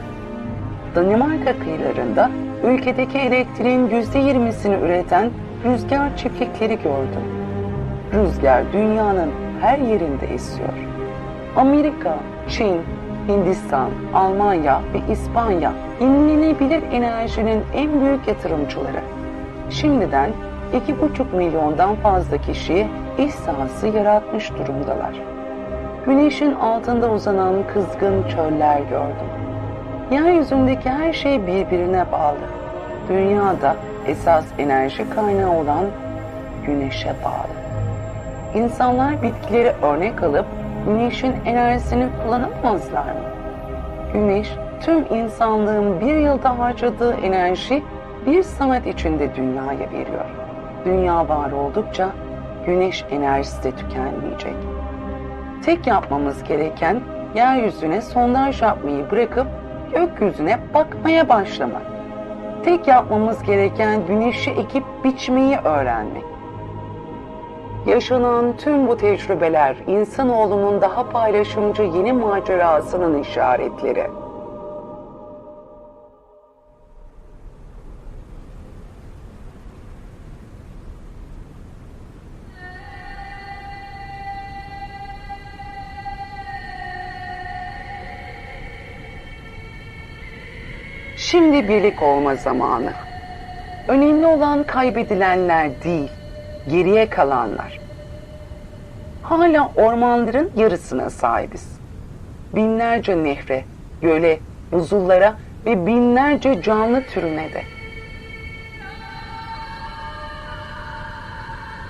Danimarka kıyılarında ülkedeki elektriğin %20'sini üreten rüzgar çiftlikleri gördüm. Rüzgar dünyanın her yerinde esiyor. Amerika, Çin, Hindistan, Almanya ve İspanya yenilenebilir enerjinin en büyük yatırımcıları. Şimdiden 2,5 milyondan fazla kişiye iş sahası yaratmış durumdalar. Güneşin altında uzanan kızgın çöller gördüm. Yeryüzündeki her şey birbirine bağlı. Dünyada esas enerji kaynağı olan güneşe bağlı. İnsanlar bitkileri örnek alıp güneşin enerjisini kullanamazlar mı? Güneş, tüm insanlığın bir yılda harcadığı enerji 1 saat içinde dünyaya veriyor. Dünya var oldukça güneş enerjisi de tükenmeyecek. Tek yapmamız gereken yeryüzüne sondaj yapmayı bırakıp gökyüzüne bakmaya başlamak. Tek yapmamız gereken güneşi ekip biçmeyi öğrenmek. Yaşanan tüm bu tecrübeler insanoğlunun daha paylaşımcı yeni macerasının işaretleri. Şimdi birlik olma zamanı. Önemli olan kaybedilenler değil, geriye kalanlar. Hala ormanların yarısına sahibiz. Binlerce nehre, göle, buzullara ve binlerce canlı türüne de.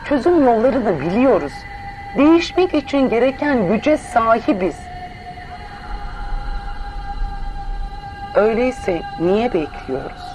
Çözüm yollarını biliyoruz. Değişmek için gereken güce sahibiz. Öyleyse niye bekliyoruz?